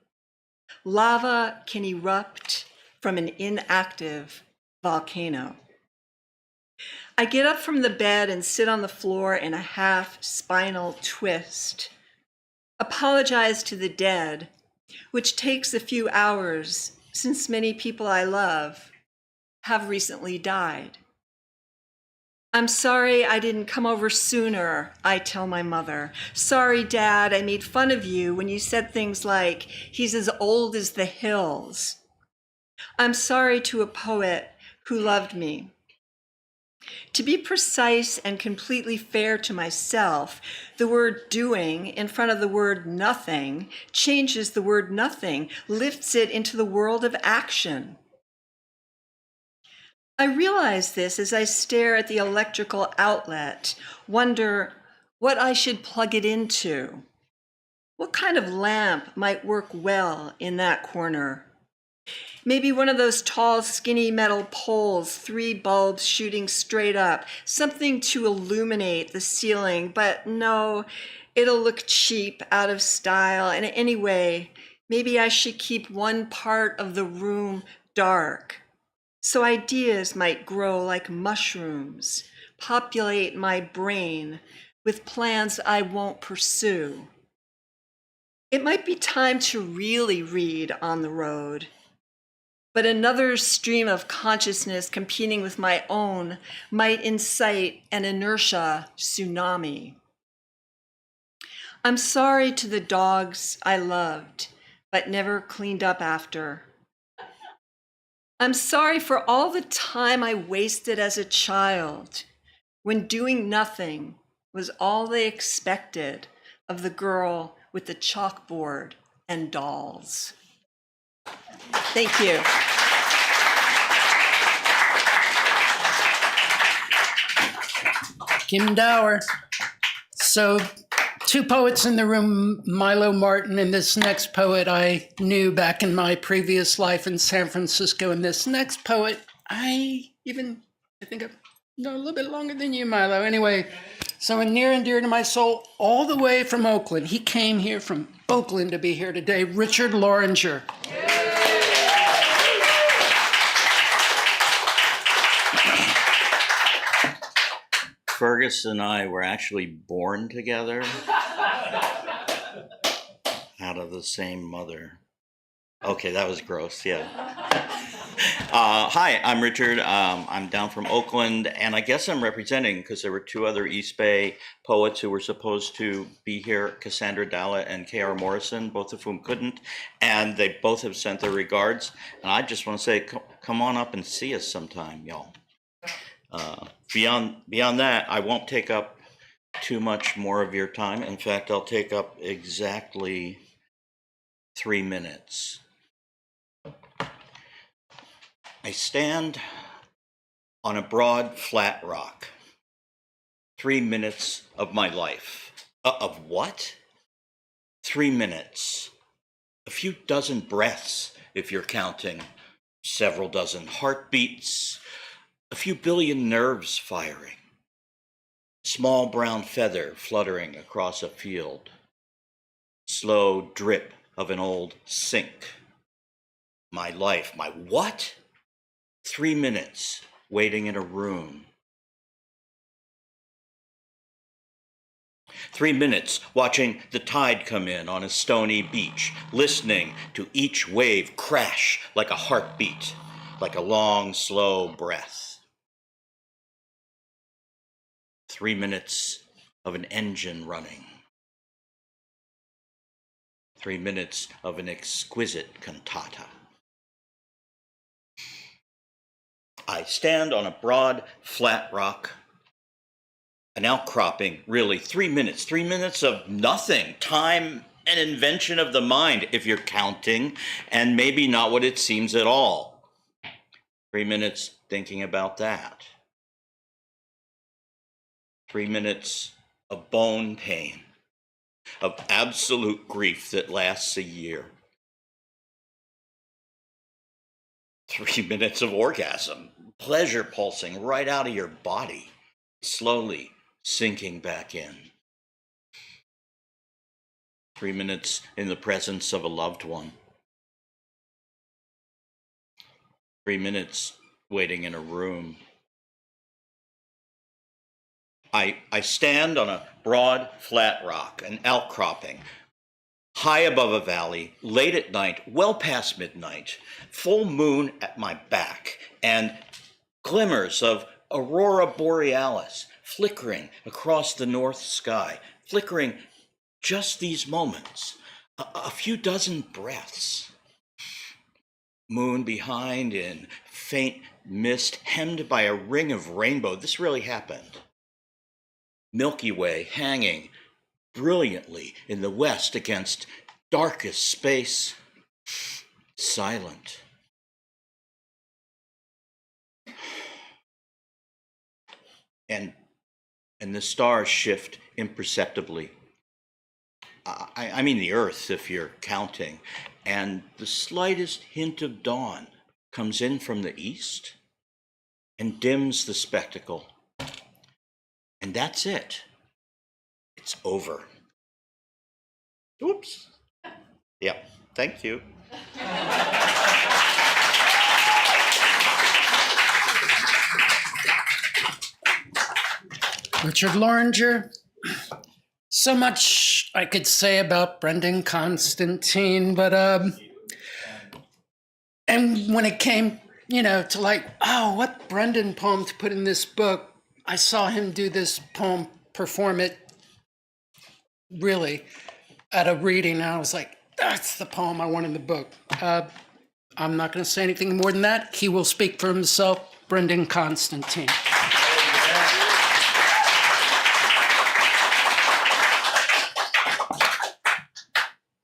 Lava can erupt from an inactive volcano. I get up from the bed and sit on the floor in a half spinal twist. Apologize to the dead, which takes a few hours since many people I love have recently died. I'm sorry I didn't come over sooner, I tell my mother. Sorry, Dad, I made fun of you when you said things like, he's as old as the hills. I'm sorry to a poet who loved me. To be precise and completely fair to myself, the word doing in front of the word nothing changes the word nothing, lifts it into the world of action. I realize this as I stare at the electrical outlet, wonder what I should plug it into. What kind of lamp might work well in that corner? Maybe one of those tall, skinny metal poles, 3 bulbs shooting straight up, something to illuminate the ceiling, but no, it'll look cheap, out of style, and anyway, maybe I should keep one part of the room dark, so ideas might grow like mushrooms, populate my brain with plans I won't pursue. It might be time to really read On the Road, but another stream of consciousness competing with my own might incite an inertia tsunami. I'm sorry to the dogs I loved, but never cleaned up after. I'm sorry for all the time I wasted as a child when doing nothing was all they expected of the girl with the chalkboard and dolls. Thank you. Kim Dower. So, 2 poets in the room, Milo Martin and this next poet I knew back in my previous life in San Francisco. And this next poet, I think I've known a little bit longer than you, Milo. Anyway, someone near and dear to my soul, all the way from Oakland. He came here from Oakland to be here today, Richard Loranger. Ferguson and I were actually born together out of the same mother. Okay, that was gross, yeah. Hi, I'm Richard. I'm down from Oakland, and I guess I'm representing because there were 2 other East Bay poets who were supposed to be here, Cassandra Dalla and K.R. Morrison, both of whom couldn't, and they both have sent their regards. And I just want to say, come on up and see us sometime, y'all. Beyond that, I won't take up too much more of your time. In fact, I'll take up exactly 3 minutes. I stand on a broad, flat rock. 3 minutes of my life. Of what? 3 minutes. A few dozen breaths, if you're counting. Several dozen heartbeats. A few billion nerves firing. Small brown feather fluttering across a field. Slow drip of an old sink. My life, my what? 3 minutes waiting in a room. 3 minutes watching the tide come in on a stony beach, listening to each wave crash like a heartbeat. like a long, slow breath. 3 minutes of an engine running. 3 minutes of an exquisite cantata. I stand on a broad, flat rock, an outcropping, really, 3 minutes of nothing, time and invention of the mind, if you're counting, and maybe not what it seems at all. 3 minutes thinking about that. 3 minutes of bone pain, of absolute grief that lasts a year. 3 minutes of orgasm, pleasure pulsing right out of your body, slowly sinking back in. 3 minutes in the presence of a loved one. 3 minutes waiting in a room. I stand on a broad, flat rock, an outcropping, high above a valley, late at night, well past midnight, full moon at my back, and glimmers of aurora borealis flickering across the north sky, flickering just these moments, a few dozen breaths. Moon behind in faint mist, hemmed by a ring of rainbow. This really happened. Milky Way hanging brilliantly in the west against darkest space, silent. And the stars shift imperceptibly. I mean the earth, if you're counting. And the slightest hint of dawn comes in from the east and dims the spectacle. And that's it. It's over. Oops. Yep, thank you. Richard Loringer. So much I could say about Brendan Constantine, but and when it came, to what Brendan poem to put in this book, I saw him do this poem, perform it really at a reading, and I was like, that's the poem I want in the book. I'm not going to say anything more than that. He will speak for himself, Brendan Constantine.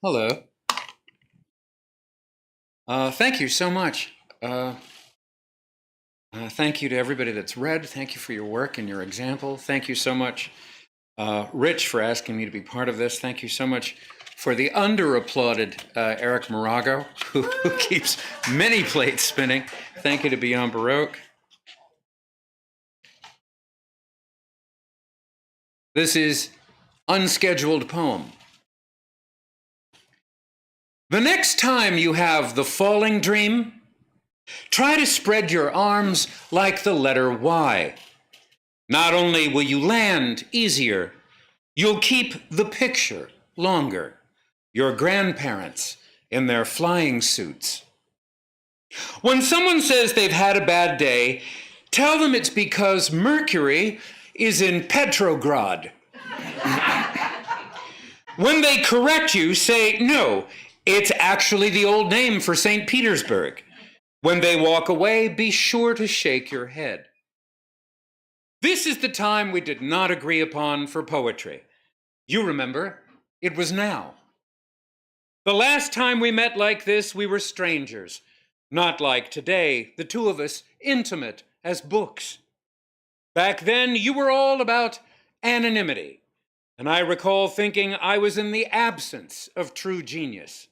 Hello. Thank you so much. Thank you to everybody that's read. Thank you for your work and your example. Thank you so much, Rich, for asking me to be part of this. Thank you so much for the under-applauded Eric Morago, who keeps many plates spinning. Thank you to Beyond Baroque. This is Unscheduled Poem. The next time you have the falling dream, try to spread your arms like the letter Y. Not only will you land easier, you'll keep the picture longer. Your grandparents in their flying suits. When someone says they've had a bad day, tell them it's because Mercury is in Petrograd. When they correct you, say, no, it's actually the old name for St. Petersburg. When they walk away, be sure to shake your head. This is the time we did not agree upon for poetry. You remember, it was now. The last time we met like this, we were strangers. Not like today, the two of us, intimate as books. Back then, you were all about anonymity, and I recall thinking I was in the absence of true genius.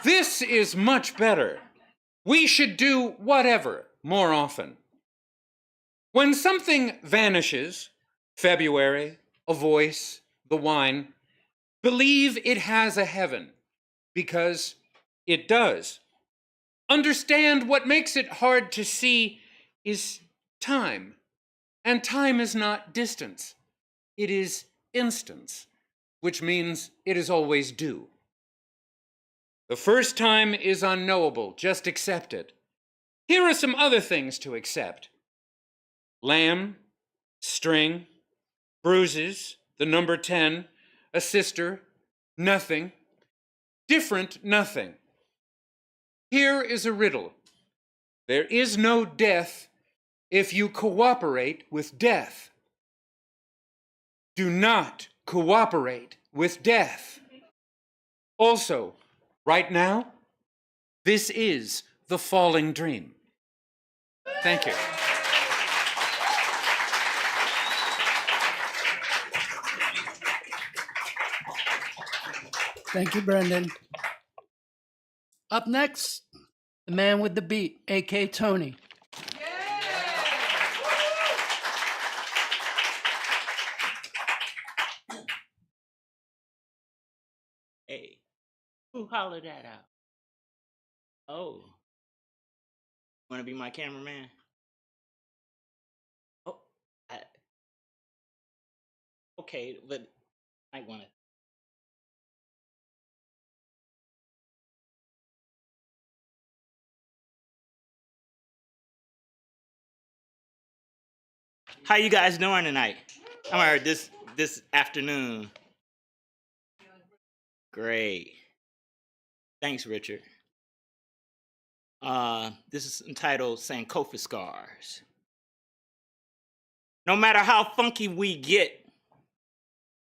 This is much better. We should do whatever more often. When something vanishes, February, a voice, the wine, believe it has a heaven, because it does. Understand what makes it hard to see is time, and time is not distance. It is instance, which means it is always due. The first time is unknowable, just accept it. Here are some other things to accept. Lamb, string, bruises, the number 10, a sister, nothing, different nothing. Here is a riddle. There is no death if you cooperate with death. Do not cooperate with death. Also, right now, this is the falling dream. Thank you. Thank you, Brendan. Up next, the man with the beat, A.K. Tony. Hey, who hollered that out? Oh, want to be my cameraman? Oh, okay, but I want to. How you guys doing tonight? I'm heard this afternoon. Great. Thanks, Richard. This is entitled Sankofa Scars. No matter how funky we get,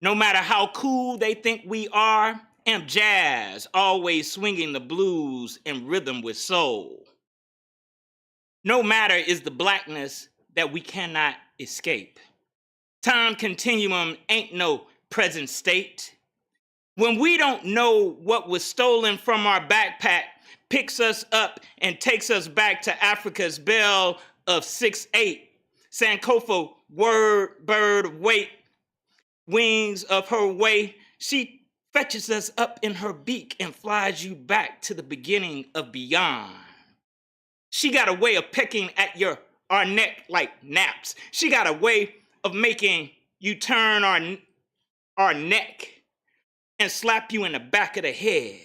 no matter how cool they think we are, am jazz, always swinging the blues in rhythm with soul. No matter is the blackness that we cannot escape. Time continuum ain't no present state. When we don't know what was stolen from our backpack, picks us up and takes us back to Africa's bell of 6'8". Sankofa word, bird, wait, wings of her way. She fetches us up in her beak and flies you back to the beginning of beyond. She got a way of pecking at our neck like naps. She got a way of making you turn our neck and slap you in the back of the head.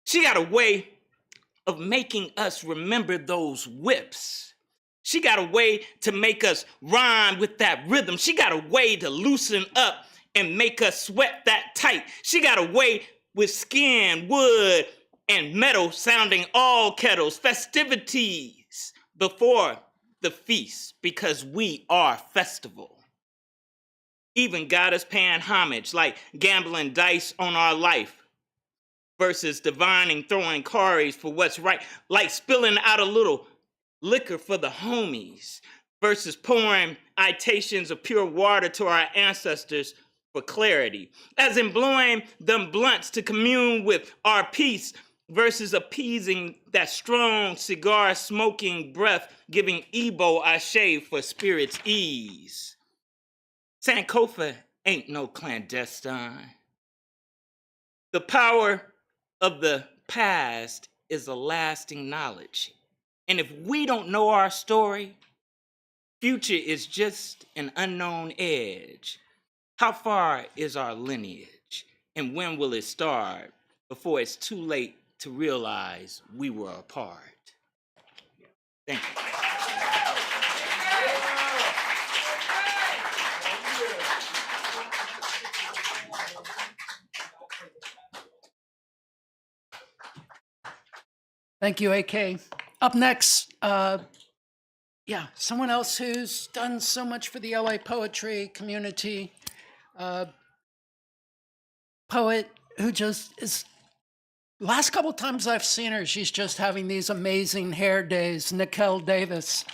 She got a way of making us remember those whips. She got a way to make us rhyme with that rhythm. She got a way to loosen up and make us sweat that tight. She got a way with skin, wood, and metal sounding all kettles, festivities before the feast, because we are festival. Even got us paying homage, like gambling dice on our life versus divining, throwing cards for what's right, like spilling out a little liquor for the homies versus pouring itations of pure water to our ancestors for clarity, as in blowing them blunts to commune with our peace versus appeasing that strong cigar smoking breath, giving Ebo Ashe for spirit's ease. Sankofa ain't no clandestine. The power of the past is a lasting knowledge. And if we don't know our story, future is just an unknown edge. How far is our lineage? And when will it start before it's too late to realize we were apart? Thank you. Thank you, AK. Up next, someone else who's done so much for the LA poetry community. Poet who just is, last couple times I've seen her, she's just having these amazing hair days. Nikel Davis.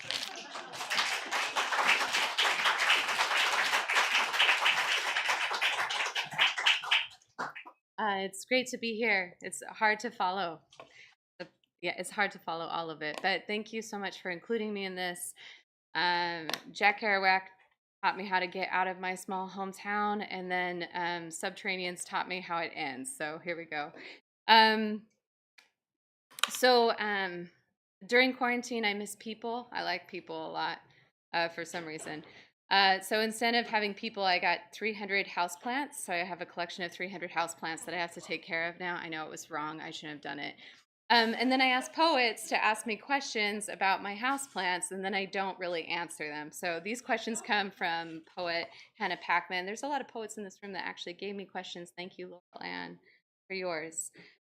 It's great to be here. It's hard to follow. Yeah, it's hard to follow all of it, but thank you so much for including me in this. Jack Kerouac taught me how to get out of my small hometown, and then Subterraneans taught me how it ends. So here we go. During quarantine, I miss people. I like people a lot for some reason. So instead of having people, I got 300 houseplants. So I have a collection of 300 houseplants that I have to take care of now. I know it was wrong. I shouldn't have done it. And then I ask poets to ask me questions about my houseplants, and then I don't really answer them. So these questions come from poet Hannah Packman. There's a lot of poets in this room that actually gave me questions. Thank you, Laurel Ann, for yours.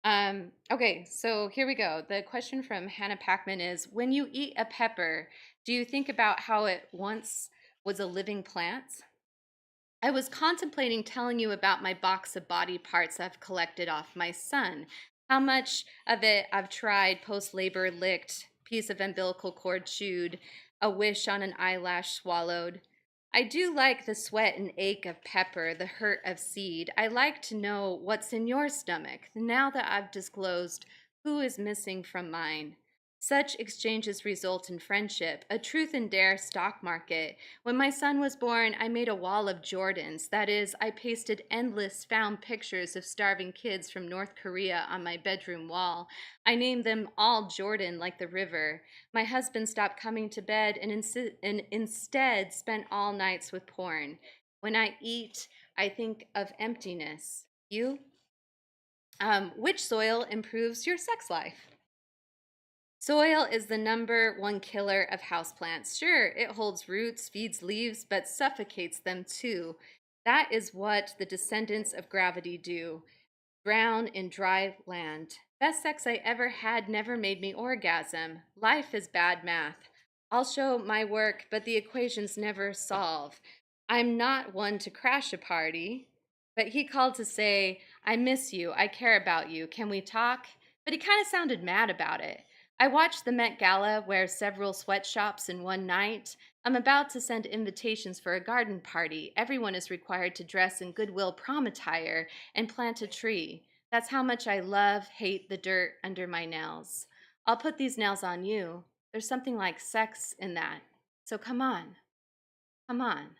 Okay, so here we go. The question from Hannah Packman is, when you eat a pepper, do you think about how it once was a living plant? I was contemplating telling you about my box of body parts I've collected off my son. How much of it I've tried, post-labor licked, piece of umbilical cord chewed, a wish on an eyelash swallowed. I do like the sweat and ache of pepper, the hurt of seed. I like to know what's in your stomach, now that I've disclosed who is missing from mine. Such exchanges result in friendship, a truth and dare stock market. When my son was born, I made a wall of Jordans. That is, I pasted endless found pictures of starving kids from North Korea on my bedroom wall. I named them all Jordan, like the river. My husband stopped coming to bed and instead spent all nights with porn. When I eat, I think of emptiness. You? Which soil improves your sex life? Soil is the #1 killer of houseplants. Sure, it holds roots, feeds leaves, but suffocates them too. That is what the descendants of gravity do. Drown in dry land. Best sex I ever had never made me orgasm. Life is bad math. I'll show my work, but the equations never solve. I'm not one to crash a party, but he called to say, I miss you, I care about you, can we talk? But he kind of sounded mad about it. I watched the Met Gala wear several sweatshops in one night. I'm about to send invitations for a garden party. Everyone is required to dress in Goodwill prom attire and plant a tree. That's how much I love, hate the dirt under my nails. I'll put these nails on you. There's something like sex in that. So come on. Come on.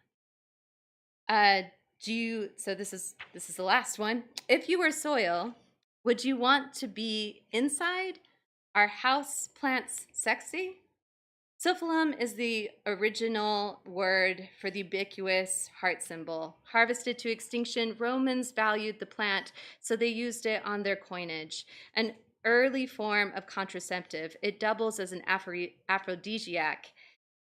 So this is the last one. If you were soil, would you want to be inside? Are house plants sexy? Syphilum is the original word for the ubiquitous heart symbol. Harvested to extinction, Romans valued the plant, so they used it on their coinage. An early form of contraceptive, it doubles as an aphrodisiac.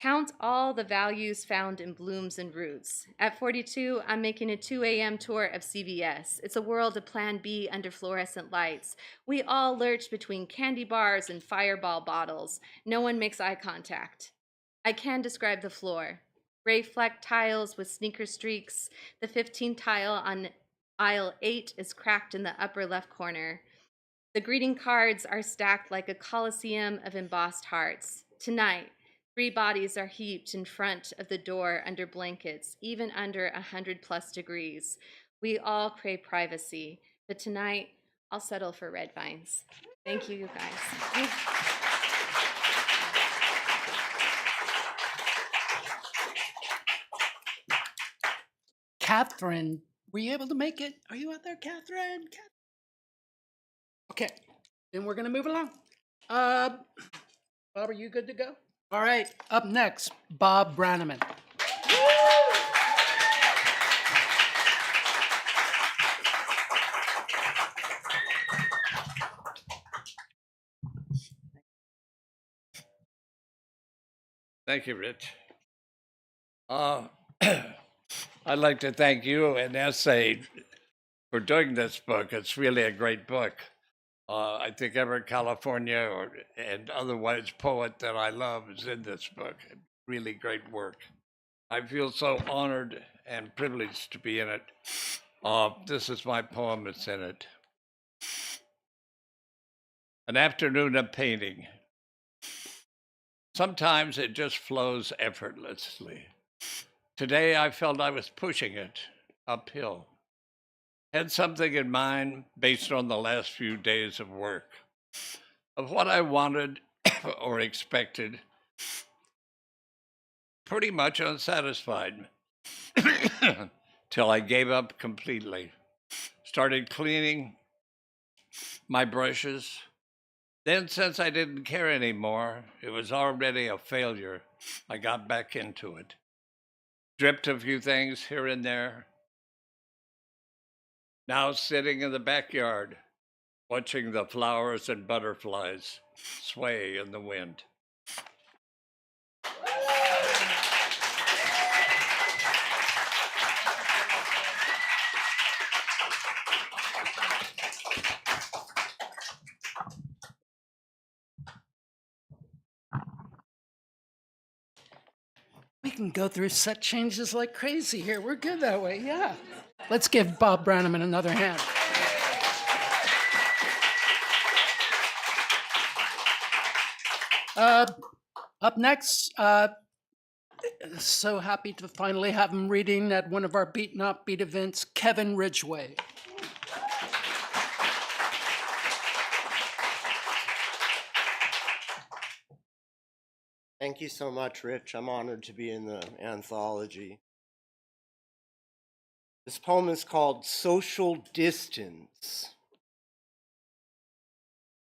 Count all the values found in blooms and roots. At 42, I'm making a 2 a.m. tour of CVS. It's a world of Plan B under fluorescent lights. We all lurch between candy bars and Fireball bottles. No one makes eye contact. I can describe the floor. Gray flecked tiles with sneaker streaks. The 15 tile on aisle 8 is cracked in the upper left corner. The greeting cards are stacked like a coliseum of embossed hearts. Tonight, 3 bodies are heaped in front of the door under blankets, even under 100+ degrees. We all crave privacy, but tonight I'll settle for red vines. Thank you, you guys. Catherine, were you able to make it? Are you out there, Catherine? Okay, then we're gonna move along. Bob, are you good to go? All right, up next, Bob Brannaman. Thank you, Rich. I'd like to thank you and Essay for doing this book. It's really a great book. I think every California and otherwise poet that I love is in this book. Really great work. I feel so honored and privileged to be in it. This is my poem that's in it. An afternoon of painting. Sometimes it just flows effortlessly. Today I felt I was pushing it uphill. Had something in mind based on the last few days of work, of what I wanted or expected, pretty much unsatisfied, till I gave up completely. Started cleaning my brushes. Then, since I didn't care anymore, it was already a failure, I got back into it. dripped a few things here and there. Now sitting in the backyard, watching the flowers and butterflies sway in the wind. We can go through set changes like crazy here. We're good that way, yeah. Let's give Bob Brannaman another hand. Up next, so happy to finally have him reading at one of our Beat Not Beat events, Kevin Ridgway. Thank you so much, Rich. I'm honored to be in the anthology. This poem is called Social Distance.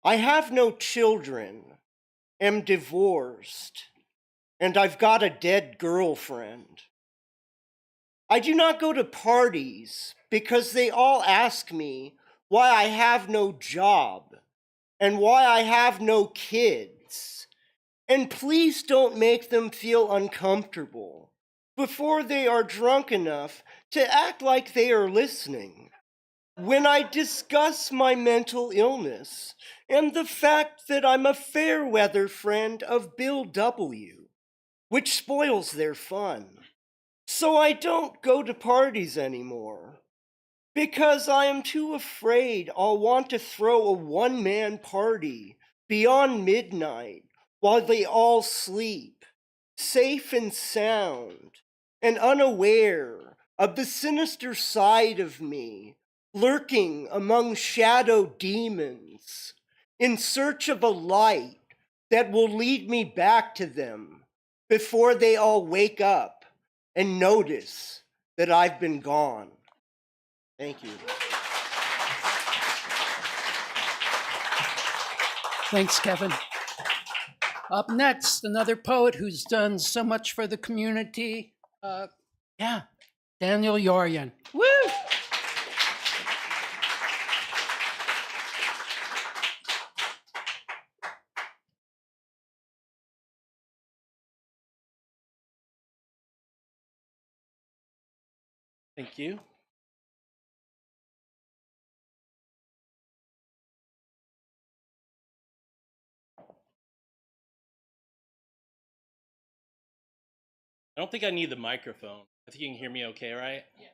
I have no children, am divorced, and I've got a dead girlfriend. I do not go to parties because they all ask me why I have no job and why I have no kids. And please don't make them feel uncomfortable before they are drunk enough to act like they are listening. When I discuss my mental illness and the fact that I'm a fair weather friend of Bill W., which spoils their fun. So I don't go to parties anymore because I am too afraid I'll want to throw a one-man party beyond midnight while they all sleep, safe and sound, and unaware of the sinister side of me lurking among shadow demons in search of a light that will lead me back to them before they all wake up and notice that I've been gone. Thank you. Thanks, Kevin. Up next, another poet who's done so much for the community. Daniel Yorian. Woo! Thank you. I don't think I need the microphone. I think you can hear me okay, right? Yeah.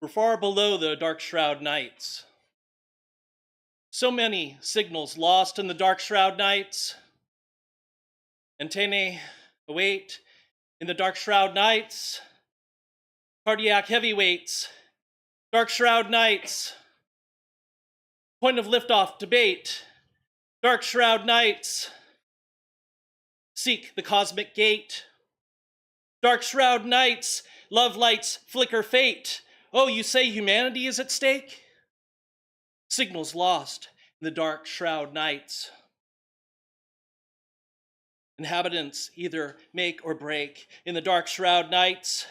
We're far below the dark shroud nights. So many signals lost in the dark shroud nights. Antennae await in the dark shroud nights. Cardiac heavyweights, dark shroud nights. Point of liftoff debate, dark shroud nights. Seek the cosmic gate. Dark shroud nights, love lights flicker fate. Oh, you say humanity is at stake? Signals lost in the dark shroud nights. Inhabitants either make or break in the dark shroud nights.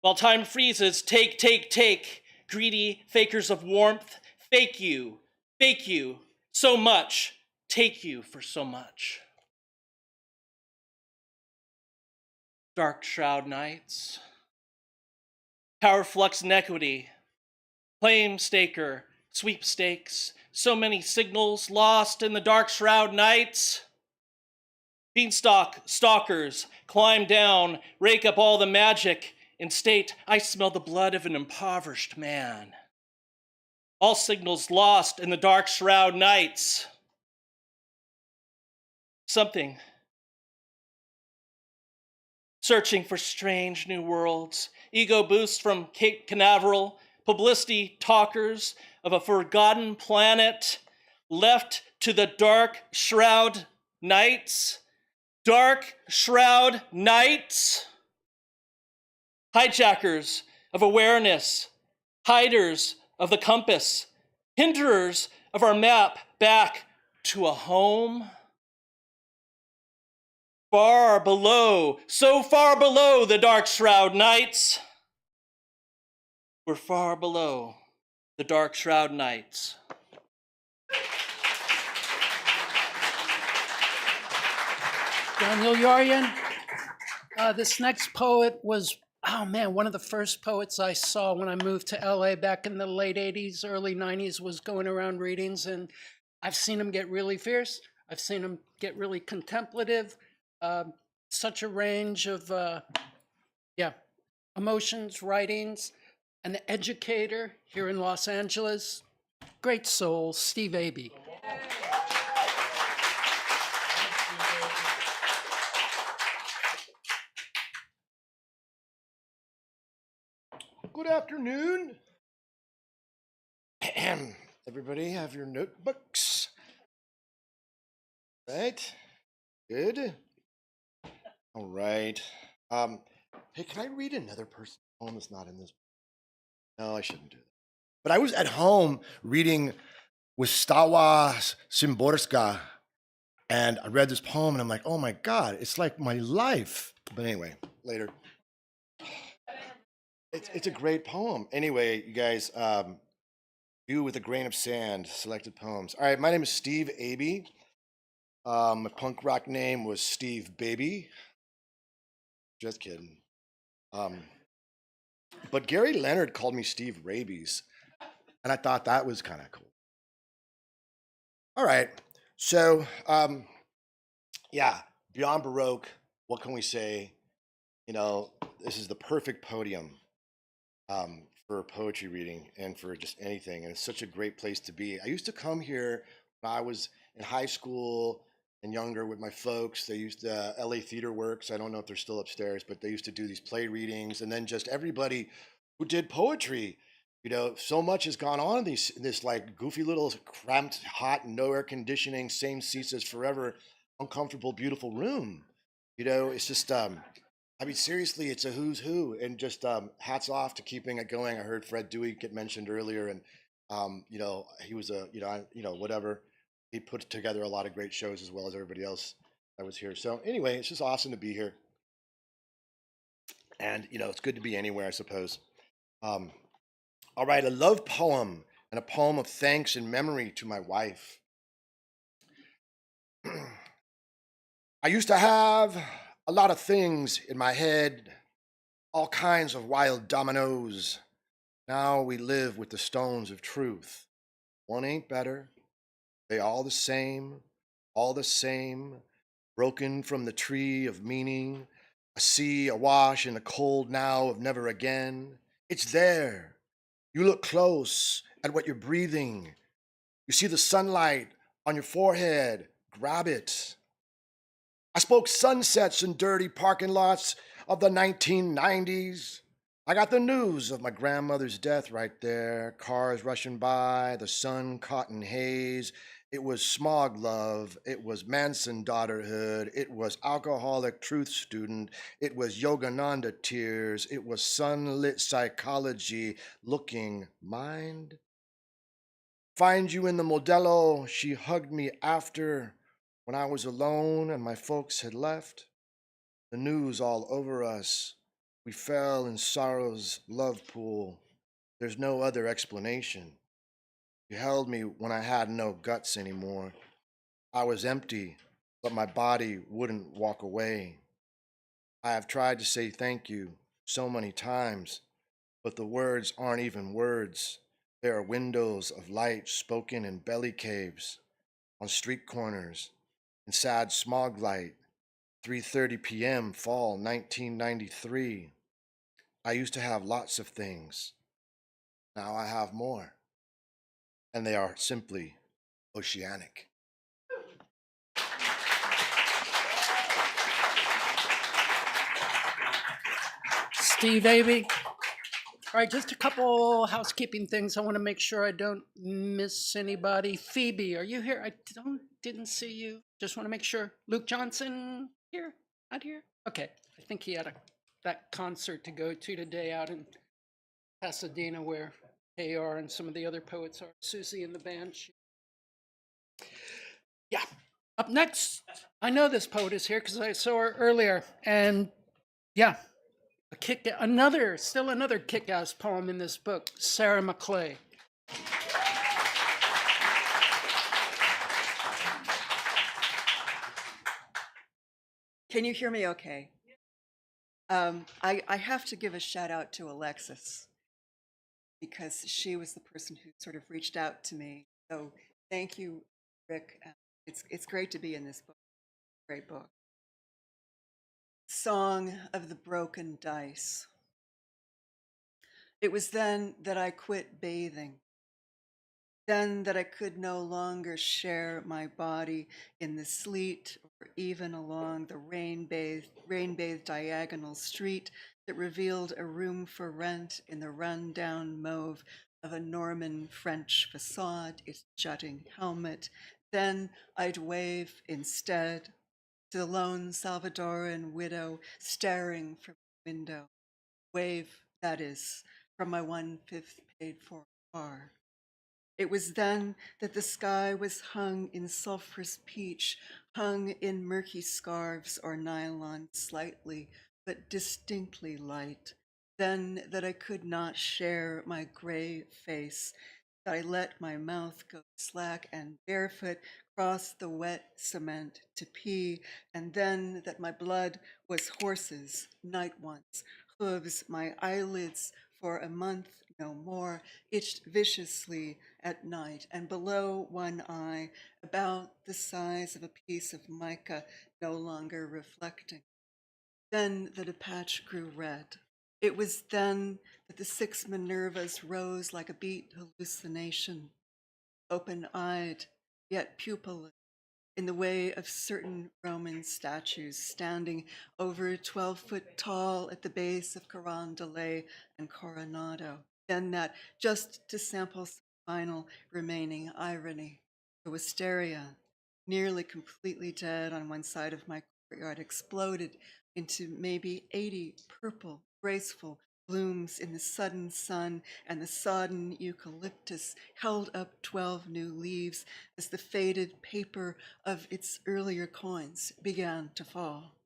While time freezes, take, greedy fakers of warmth, fake you, so much, take you for so much. Dark shroud nights. Power flux inequity. Claim staker, sweepstakes. So many signals lost in the dark shroud nights. Beanstalk stalkers climb down, rake up all the magic, and state, I smell the blood of an impoverished man. All signals lost in the dark shroud nights. Something. Searching for strange new worlds, ego boosts from Cape Canaveral, publicity talkers of a forgotten planet, left to the dark shroud nights. Dark shroud nights. Hijackers of awareness, hiders of the compass, hinderers of our map back to a home. Far below, so far below the dark shroud nights. We're far below the dark shroud nights. Daniel Yorian. This next poet was, oh man, one of the first poets I saw when I moved to LA back in the late 80s, early 90s, was going around readings, and I've seen him get really fierce. I've seen him get really contemplative. Such a range of, emotions, writings, an educator here in Los Angeles. Great soul, Steve Abey. Good afternoon. Everybody have your notebooks. Right? Good. All right. Hey, can I read another person's poem that's not in this? No, I shouldn't do that. But I was at home reading Wystawa Szymborska, and I read this poem, and I'm like, oh my God, it's like my life. But anyway, later. It's a great poem. Anyway, you guys, You with a Grain of Sand, selected poems. All right, my name is Steve Abey. My punk rock name was Steve Baby. Just kidding. But Gary Leonard called me Steve Rabies, and I thought that was kind of cool. All right, so Beyond Baroque, what can we say? You know, this is the perfect podium for poetry reading and for just anything, and it's such a great place to be. I used to come here when I was in high school and younger with my folks. They used to, LA Theater Works, I don't know if they're still upstairs, but they used to do these play readings, and then just everybody who did poetry. You know, so much has gone on in this like goofy little cramped, hot, no air conditioning, same seats as forever, uncomfortable, beautiful room. You know, it's just, I mean, seriously, it's a who's who, and just hats off to keeping it going. I heard Fred Dewey get mentioned earlier, and you know, he was a, whatever. He put together a lot of great shows as well as everybody else that was here. So anyway, it's just awesome to be here, and you know, it's good to be anywhere, I suppose. All right, a love poem and a poem of thanks and memory to my wife. I used to have a lot of things in my head, all kinds of wild dominoes. Now we live with the stones of truth. One ain't better. They all the same, broken from the tree of meaning, a sea awash in the cold now of never again. It's there. You look close at what you're breathing. You see the sunlight on your forehead. Grab it. I spoke sunsets in dirty parking lots of the 1990s. I got the news of my grandmother's death right there. Cars rushing by, the sun caught in haze. It was smog love. It was Manson daughterhood. It was alcoholic truth student. It was Yogananda tears. It was sunlit psychology looking mind. Find you in the Modelo. She hugged me after when I was alone and my folks had left. The news all over us. We fell in sorrow's love pool. There's no other explanation. You held me when I had no guts anymore. I was empty, but my body wouldn't walk away. I have tried to say thank you so many times, but the words aren't even words. They are windows of light spoken in belly caves, on street corners, in sad smog light, 3:30 p.m. fall 1993. I used to have lots of things. Now I have more. And they are simply oceanic. Steve Abey. All right, just a couple housekeeping things. I want to make sure I don't miss anybody. Phoebe, are you here? I didn't see you. Just want to make sure. Luke Johnson here? Not here? Okay. I think he had that concert to go to today out in Pasadena where AR and some of the other poets are. Susie and the band. Yeah. Up next, I know this poet is here because I saw her earlier, and yeah, still another kick-ass poem in this book, Sarah McClay. Can you hear me okay? I have to give a shout out to Alexis because she was the person who sort of reached out to me. So thank you, Rick. It's great to be in this book. Great book. Song of the Broken Dice. It was then that I quit bathing. Then that I could no longer share my body in the sleet or even along the rain-bathed diagonal street that revealed a room for rent in the run-down mauve of a Norman French facade, its jutting helmet. Then I'd wave instead to the lone Salvadoran widow staring from the window. Wave, that is, from my 1/5 paid-for car. It was then that the sky was hung in sulphurous peach, hung in murky scarves or nylon, slightly but distinctly light. Then that I could not share my gray face, that I let my mouth go slack and barefoot cross the wet cement to pee, and then that my blood was horses, night ones, hooves, my eyelids for a month, no more, itched viciously at night, and below one eye, about the size of a piece of mica, no longer reflecting. Then that a patch grew red. It was then that the 6 Minervas rose like a beat hallucination, open-eyed, yet pupilless, in the way of certain Roman statues standing over 12-foot tall at the base of Carondelet and Coronado. Then that, just to sample some final remaining irony, the wisteria, nearly completely dead on one side of my courtyard, exploded into maybe 80 purple, graceful blooms in the sudden sun, and the sodden eucalyptus held up 12 new leaves as the faded paper of its earlier coins began to fall.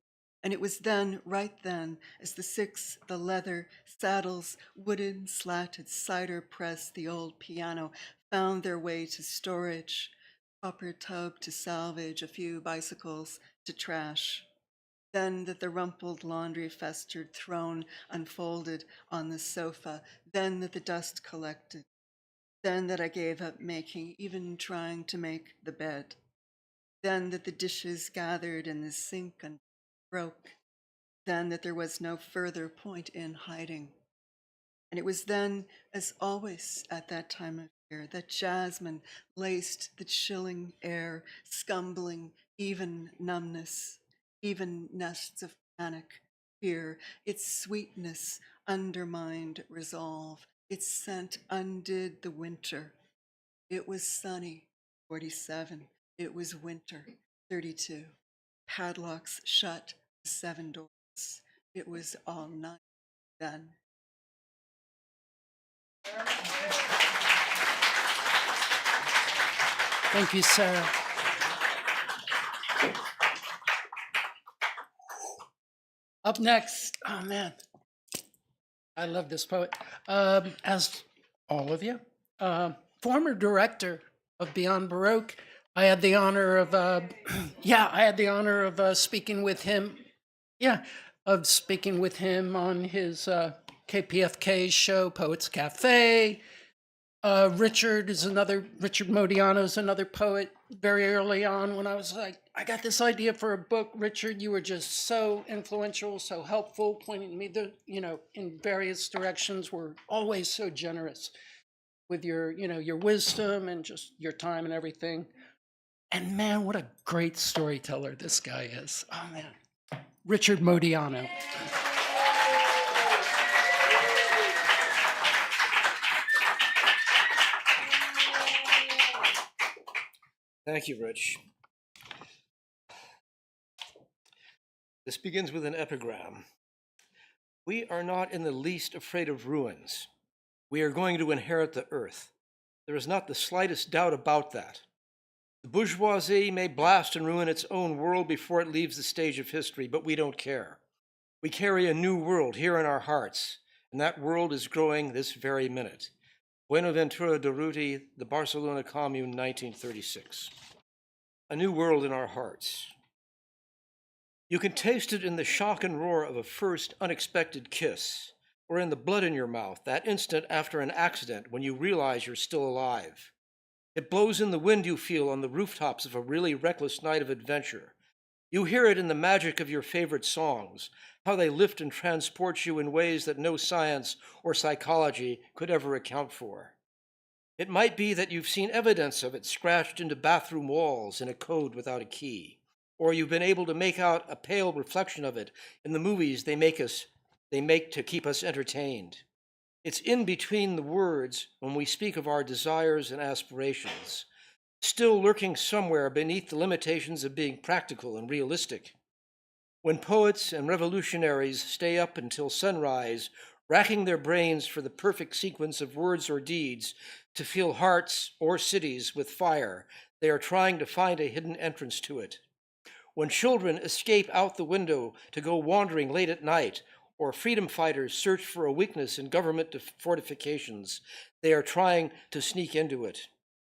And it was then, right then, as the leather, saddles, wooden, slatted cider press, the old piano, found their way to storage, copper tub to salvage, a few bicycles to trash. Then that the rumpled laundry-festered throne unfolded on the sofa. Then that the dust collected. Then that I gave up making, even trying to make the bed. Then that the dishes gathered in the sink and broke. Then that there was no further point in hiding. And it was then, as always at that time of year, that jasmine laced the chilling air, scumbling even numbness, even nests of panic, fear. Its sweetness undermined resolve. Its scent undid the winter. It was sunny, 47. It was winter, 32. Padlocks shut, 7 doors. It was all night then. Thank you, Sarah. Up next, oh man, I love this poet. As all of you, former director of Beyond Baroque, I had the honor of, speaking with him. Of speaking with him on his KPFK show, Poets Cafe. Richard Modiano is another poet. Very early on, when I was like, I got this idea for a book, Richard, you were just so influential, so helpful, pointing me in various directions, were always so generous with your wisdom and just your time and everything. And man, what a great storyteller this guy is. Oh man, Richard Modiano. Thank you, Rich. This begins with an epigram. We are not in the least afraid of ruins. We are going to inherit the earth. There is not the slightest doubt about that. The bourgeoisie may blast and ruin its own world before it leaves the stage of history, but we don't care. We carry a new world here in our hearts, and that world is growing this very minute. Buenaventura Durruti, the Barcelona Commune, 1936. A new world in our hearts. You can taste it in the shock and roar of a first unexpected kiss, or in the blood in your mouth, that instant after an accident when you realize you're still alive. It blows in the wind you feel on the rooftops of a really reckless night of adventure. You hear it in the magic of your favorite songs, how they lift and transport you in ways that no science or psychology could ever account for. It might be that you've seen evidence of it scratched into bathroom walls in a code without a key, or you've been able to make out a pale reflection of it in the movies they make to keep us entertained. It's in between the words when we speak of our desires and aspirations, still lurking somewhere beneath the limitations of being practical and realistic. When poets and revolutionaries stay up until sunrise, racking their brains for the perfect sequence of words or deeds to fill hearts or cities with fire, they are trying to find a hidden entrance to it. When children escape out the window to go wandering late at night, or freedom fighters search for a weakness in government fortifications, they are trying to sneak into it.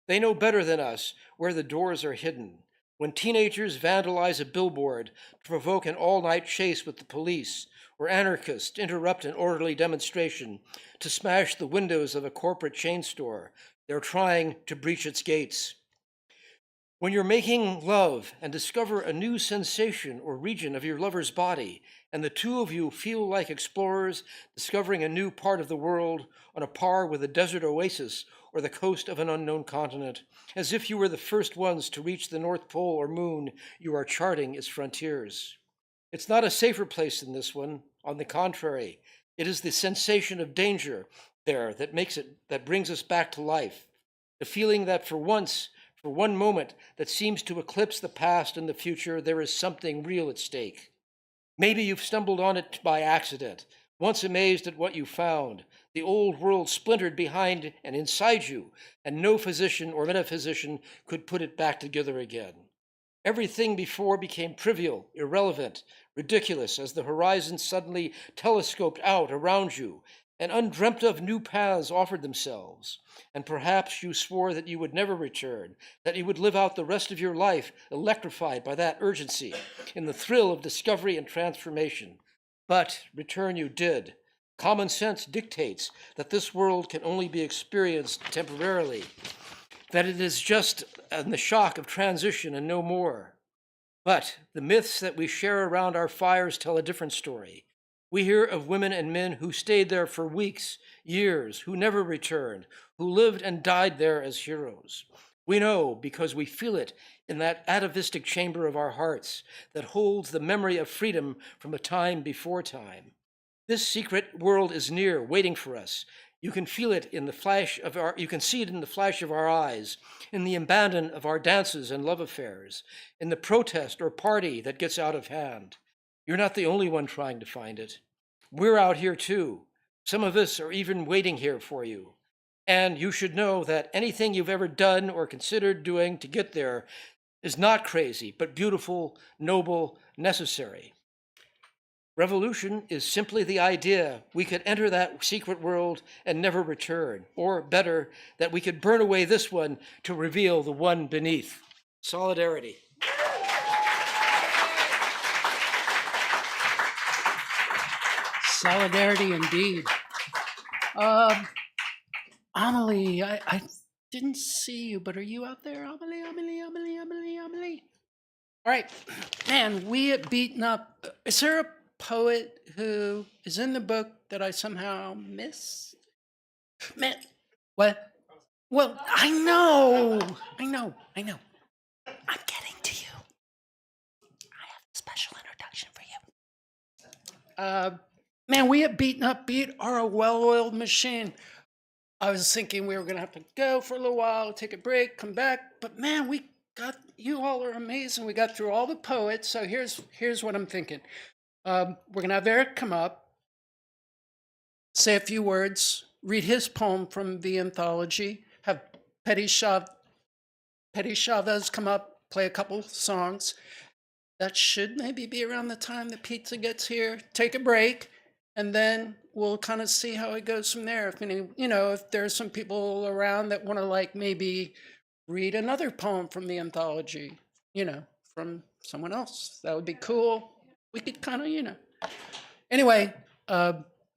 They know better than us where the doors are hidden. When teenagers vandalize a billboard to provoke an all-night chase with the police, or anarchists interrupt an orderly demonstration to smash the windows of a corporate chain store, they're trying to breach its gates. When you're making love and discover a new sensation or region of your lover's body, and the two of you feel like explorers discovering a new part of the world on a par with a desert oasis or the coast of an unknown continent, as if you were the first ones to reach the North Pole or moon, you are charting its frontiers. It's not a safer place than this one. On the contrary, it is the sensation of danger there that brings us back to life. The feeling that for one moment that seems to eclipse the past and the future, there is something real at stake. Maybe you've stumbled on it by accident, once amazed at what you found, the old world splintered behind and inside you, and no physician or metaphysician could put it back together again. Everything before became trivial, irrelevant, ridiculous as the horizon suddenly telescoped out around you, and undreamt of new paths offered themselves. And perhaps you swore that you would never return, that you would live out the rest of your life electrified by that urgency, in the thrill of discovery and transformation. But return you did. Common sense dictates that this world can only be experienced temporarily, that it is just in the shock of transition and no more. But the myths that we share around our fires tell a different story. We hear of women and men who stayed there for weeks, years, who never returned, who lived and died there as heroes. We know because we feel it in that atavistic chamber of our hearts that holds the memory of freedom from a time before time. This secret world is near, waiting for us. You can feel it in the flash of you can see it in the flash of our eyes, in the abandon of our dances and love affairs, in the protest or party that gets out of hand. You're not the only one trying to find it. We're out here too. Some of us are even waiting here for you. And you should know that anything you've ever done or considered doing to get there is not crazy, but beautiful, noble, necessary. Revolution is simply the idea we could enter that secret world and never return, or better, that we could burn away this one to reveal the one beneath. Solidarity. Solidarity indeed. Amelie, I didn't see you, but are you out there? Amelie. All right, man, we at Beaten Up, is there a poet who is in the book that I somehow missed? Man, what? Well, I know. I'm getting to you. I have a special introduction for you. Man, we at Beaten Up Beat are a well-oiled machine. I was thinking we were going to have to go for a little while, take a break, come back. But man, you all are amazing. We got through all the poets. So here's what I'm thinking. We're going to have Eric come up, say a few words, read his poem from the anthology, have Petty Shaw Petty Chavez come up, play a couple songs. That should maybe be around the time the pizza gets here. Take a break, and then we'll kind of see how it goes from there. If any, if there's some people around that want to like maybe read another poem from the anthology, from someone else, that would be cool. We could kind of, Anyway,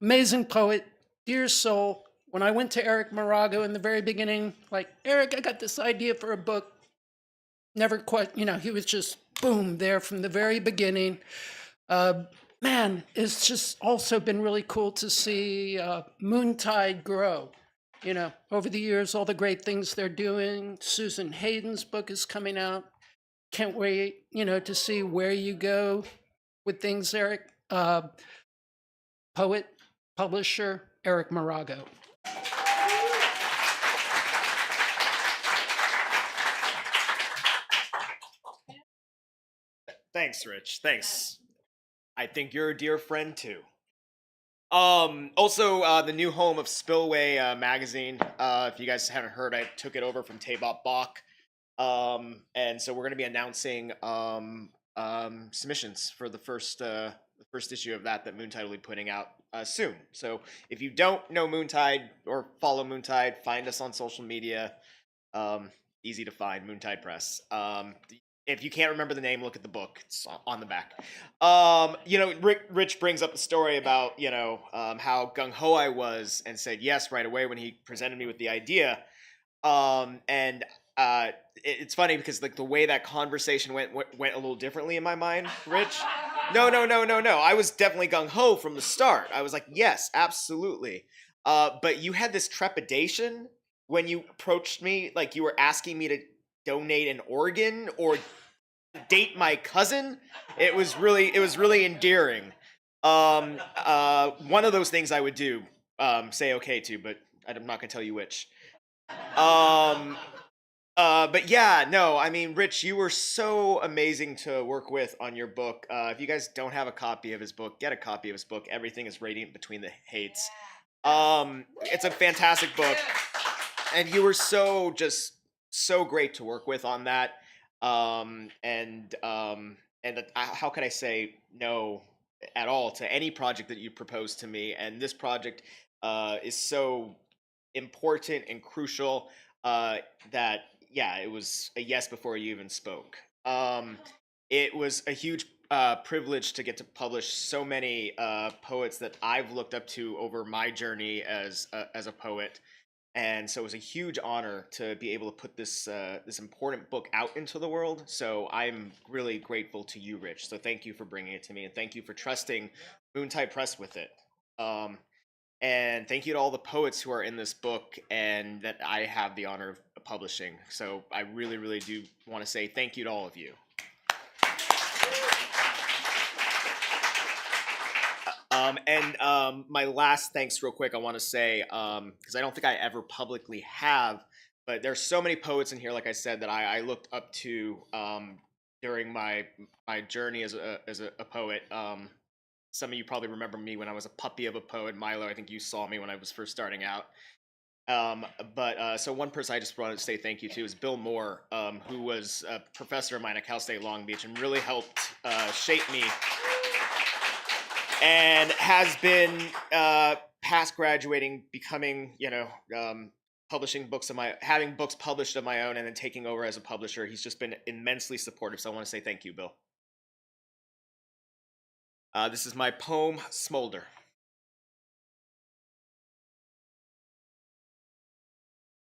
amazing poet, dear soul. When I went to Eric Morago in the very beginning, like, Eric, I got this idea for a book. Never quite, he was just boom there from the very beginning. Man, it's just also been really cool to see Moontide grow. Over the years, all the great things they're doing. Susan Hayden's book is coming out. Can't wait, to see where you go with things, Eric. Poet, publisher, Eric Morago. Thanks, Rich. Thanks. I think you're a dear friend too. Also, the new home of Spillway magazine. If you guys haven't heard, I took it over from Tabop Bach. And so we're going to be announcing submissions for the first issue of that Moontide will be putting out soon. So if you don't know Moontide or follow Moontide, find us on social media. Easy to find, Moontide Press. If you can't remember the name, look at the book. It's on the back. Rich brings up the story about, how gung-ho I was and said yes right away when he presented me with the idea. It's funny because like the way that conversation went a little differently in my mind, Rich. No. I was definitely gung-ho from the start. I was like, yes, absolutely. But you had this trepidation when you approached me, like you were asking me to donate an organ or date my cousin. It was really endearing. One of those things I would do, say okay to, but I'm not gonna tell you which. But yeah, no, I mean, Rich, you were so amazing to work with on your book. If you guys don't have a copy of his book, get a copy of his book. Everything is Radiant Between the Hates. It's a fantastic book. And you were so great to work with on that. How could I say no at all to any project that you proposed to me? And this project is so important and crucial that, yeah, it was a yes before you even spoke. It was a huge privilege to get to publish so many poets that I've looked up to over my journey as a poet. And so it was a huge honor to be able to put this important book out into the world. So I'm really grateful to you, Rich. So thank you for bringing it to me, and thank you for trusting Moontide Press with it. And thank you to all the poets who are in this book and that I have the honor of publishing. So I really, really do want to say thank you to all of you. My last thanks real quick, I want to say, because I don't think I ever publicly have, but there's so many poets in here, like I said, that I looked up to during my journey as a poet. Some of you probably remember me when I was a puppy of a poet. Milo, I think you saw me when I was first starting out. So one person I just wanted to say thank you to is Bill Moore, who was a professor of mine at Cal State Long Beach and really helped shape me. And has been past graduating, becoming, publishing books having books published of my own, and then taking over as a publisher. He's just been immensely supportive. So I want to say thank you, Bill. This is my poem, Smolder.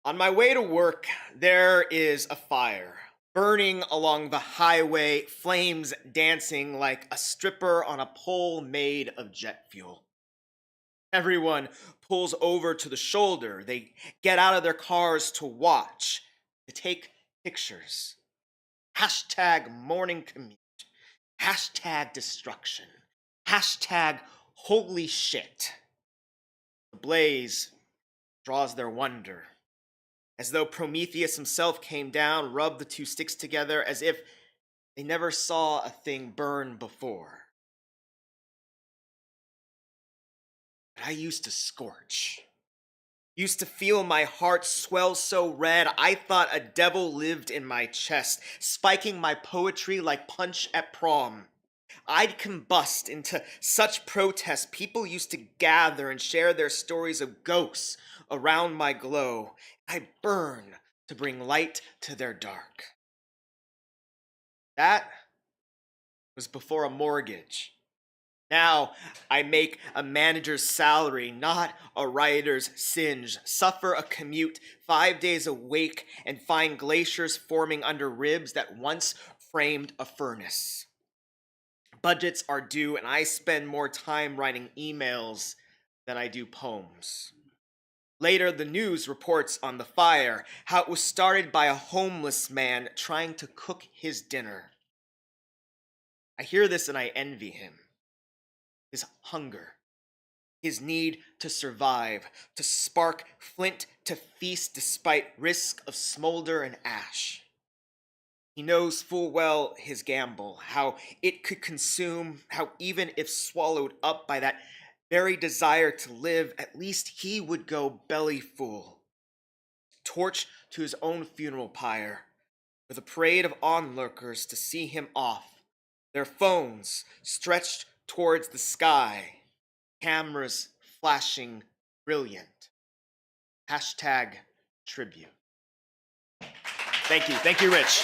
On my way to work, there is a fire burning along the highway, flames dancing like a stripper on a pole made of jet fuel. Everyone pulls over to the shoulder. They get out of their cars to watch, to take pictures. Hashtag morning commute. Hashtag destruction. Hashtag holy shit. The blaze draws their wonder, as though Prometheus himself came down, rubbed the two sticks together, as if they never saw a thing burn before. But I used to scorch. Used to feel my heart swell so red, I thought a devil lived in my chest, spiking my poetry like punch at prom. I'd combust into such protest. People used to gather and share their stories of ghosts around my glow. I burn to bring light to their dark. That was before a mortgage. Now I make a manager's salary, not a writer's singe, suffer a commute 5 days awake, and find glaciers forming under ribs that once framed a furnace. Budgets are due, and I spend more time writing emails than I do poems. Later, the news reports on the fire, how it was started by a homeless man trying to cook his dinner. I hear this and I envy him. His hunger, his need to survive, to spark flint to feast despite risk of smolder and ash. He knows full well his gamble, how it could consume, how even if swallowed up by that very desire to live, at least he would go belly full. Torch to his own funeral pyre, with a parade of onlookers to see him off, their phones stretched towards the sky, cameras flashing brilliant. Hashtag tribute. Thank you, Rich.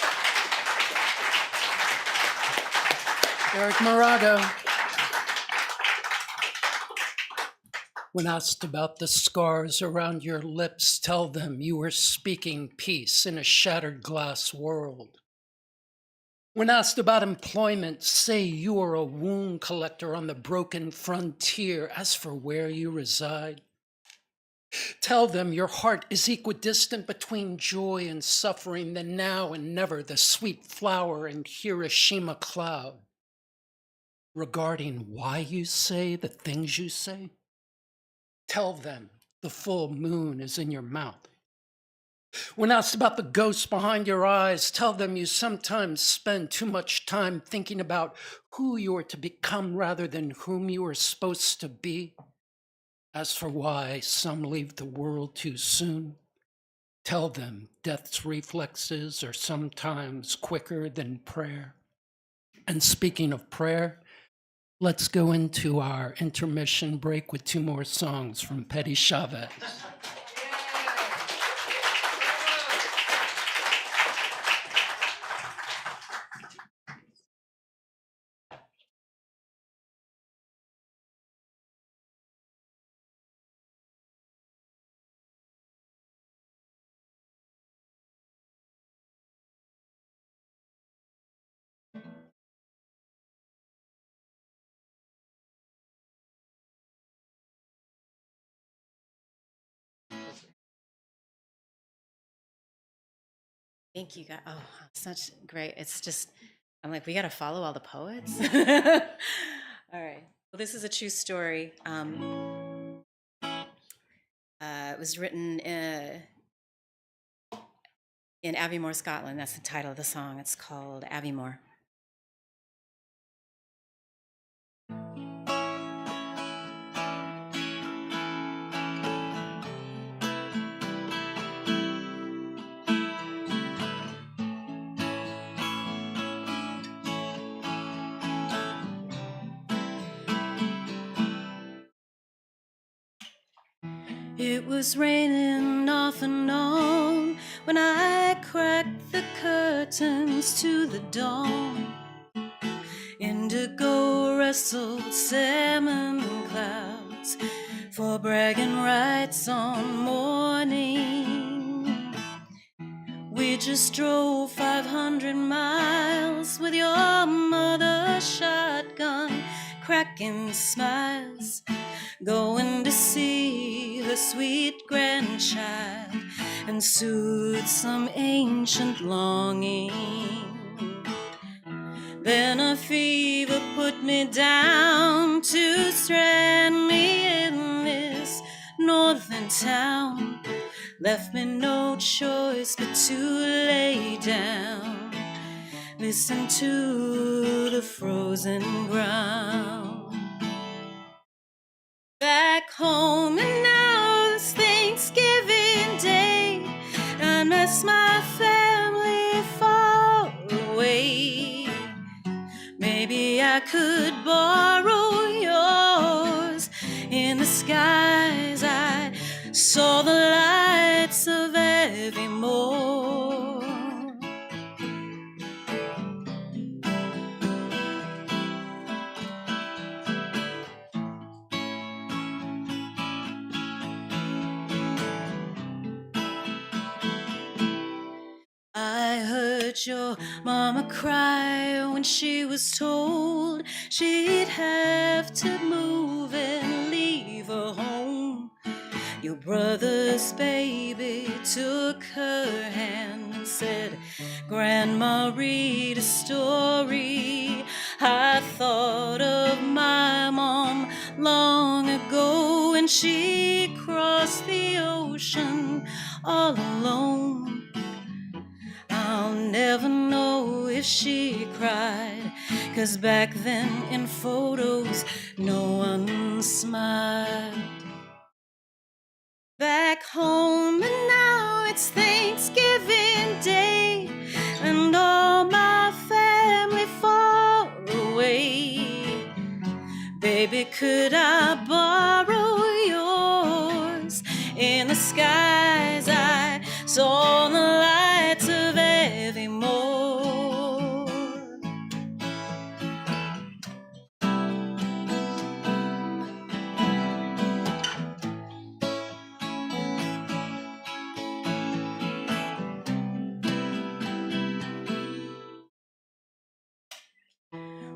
Eric Morago. When asked about the scars around your lips, tell them you were speaking peace in a shattered glass world. When asked about employment, say you are a wound collector on the broken frontier. As for where you reside, tell them your heart is equidistant between joy and suffering, the now and never, the sweet flower and Hiroshima cloud. Regarding why you say the things you say, tell them the full moon is in your mouth. When asked about the ghosts behind your eyes, tell them you sometimes spend too much time thinking about who you are to become rather than whom you are supposed to be. As for why some leave the world too soon, tell them death's reflexes are sometimes quicker than prayer. And speaking of prayer, let's go into our intermission break with 2 more songs from Petty Chavez. Thank you, guys. Oh, such great. It's just, I'm like, we got to follow all the poets. All right. Well, this is a true story. It was written in Aviemore, Scotland. That's the title of the song. It's called Aviemore. It was raining off and on when I cracked the curtains to the dawn. Indigo wrestled salmon clouds for bragging rights on morning. We just drove 500 miles with your mother's shotgun, cracking smiles, going to see her sweet grandchild and soothe some ancient longing. Then a fever put me down to strand me in this northern town, left me no choice but to lay down, listen to the frozen ground. Back home and now it's Thanksgiving. Maybe I could borrow yours. In the skies I saw the lights of evermore. I heard your mama cry when she was told she'd have to move and leave her home. Your brother's baby took her hand and said, Grandma, read a story. I thought of my mom long ago, and she crossed the ocean all alone. I'll never know if she cried, 'cause back then in photos no one smiled. Back home and now it's Thanksgiving Day, and all my family far away. Baby, could I borrow yours? In the skies I saw the lights of evermore.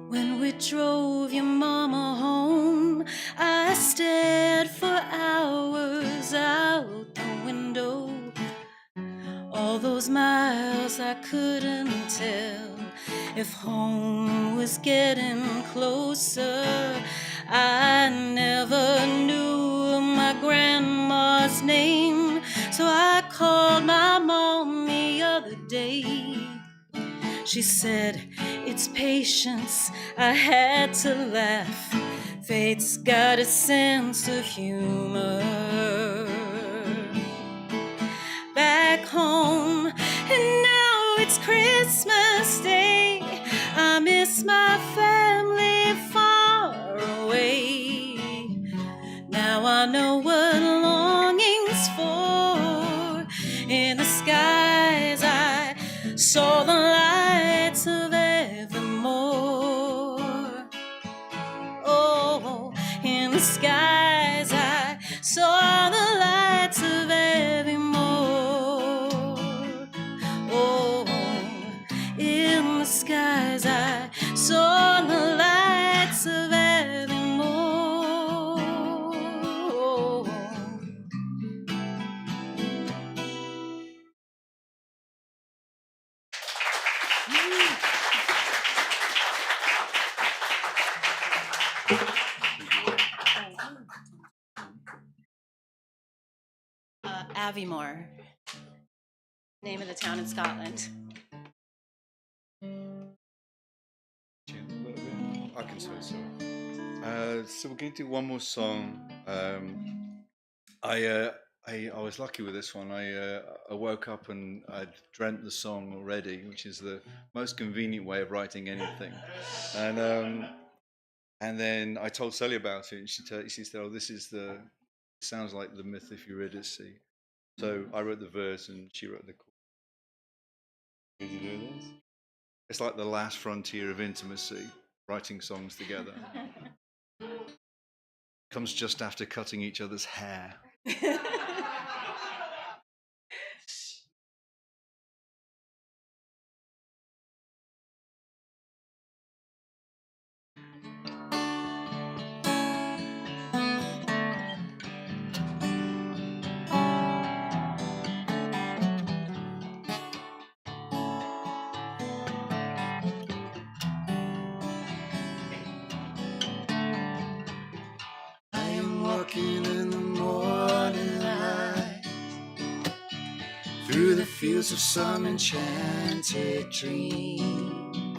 When we drove your mama home, I stared for hours out the window. All those miles I couldn't tell if home was getting closer. I never knew my grandma's name, so I called my mom the other day. She said, it's patience. I had to laugh. Fate's got a sense of humor. Back home, and now it's Christmas Day. I miss my family far away. Now I know what longing's for. In the skies I saw the lights of evermore. Oh, in the skies I saw the lights of evermore. Oh, in the skies I saw the lights of evermore. Aviemore, name of the town in Scotland. I can say so. So we're going to do one more song. I was lucky with this one. I woke up and I'd dreamt the song already, which is the most convenient way of writing anything. And then I told Sally about it, and she said, "Oh, this is sounds like the myth of Eurydice." So I wrote the verse, and she wrote the chorus. Did you do this? It's like the last frontier of intimacy, writing songs together. Comes just after cutting each other's hair. Walking in the morning light through the fields of some enchanted dream.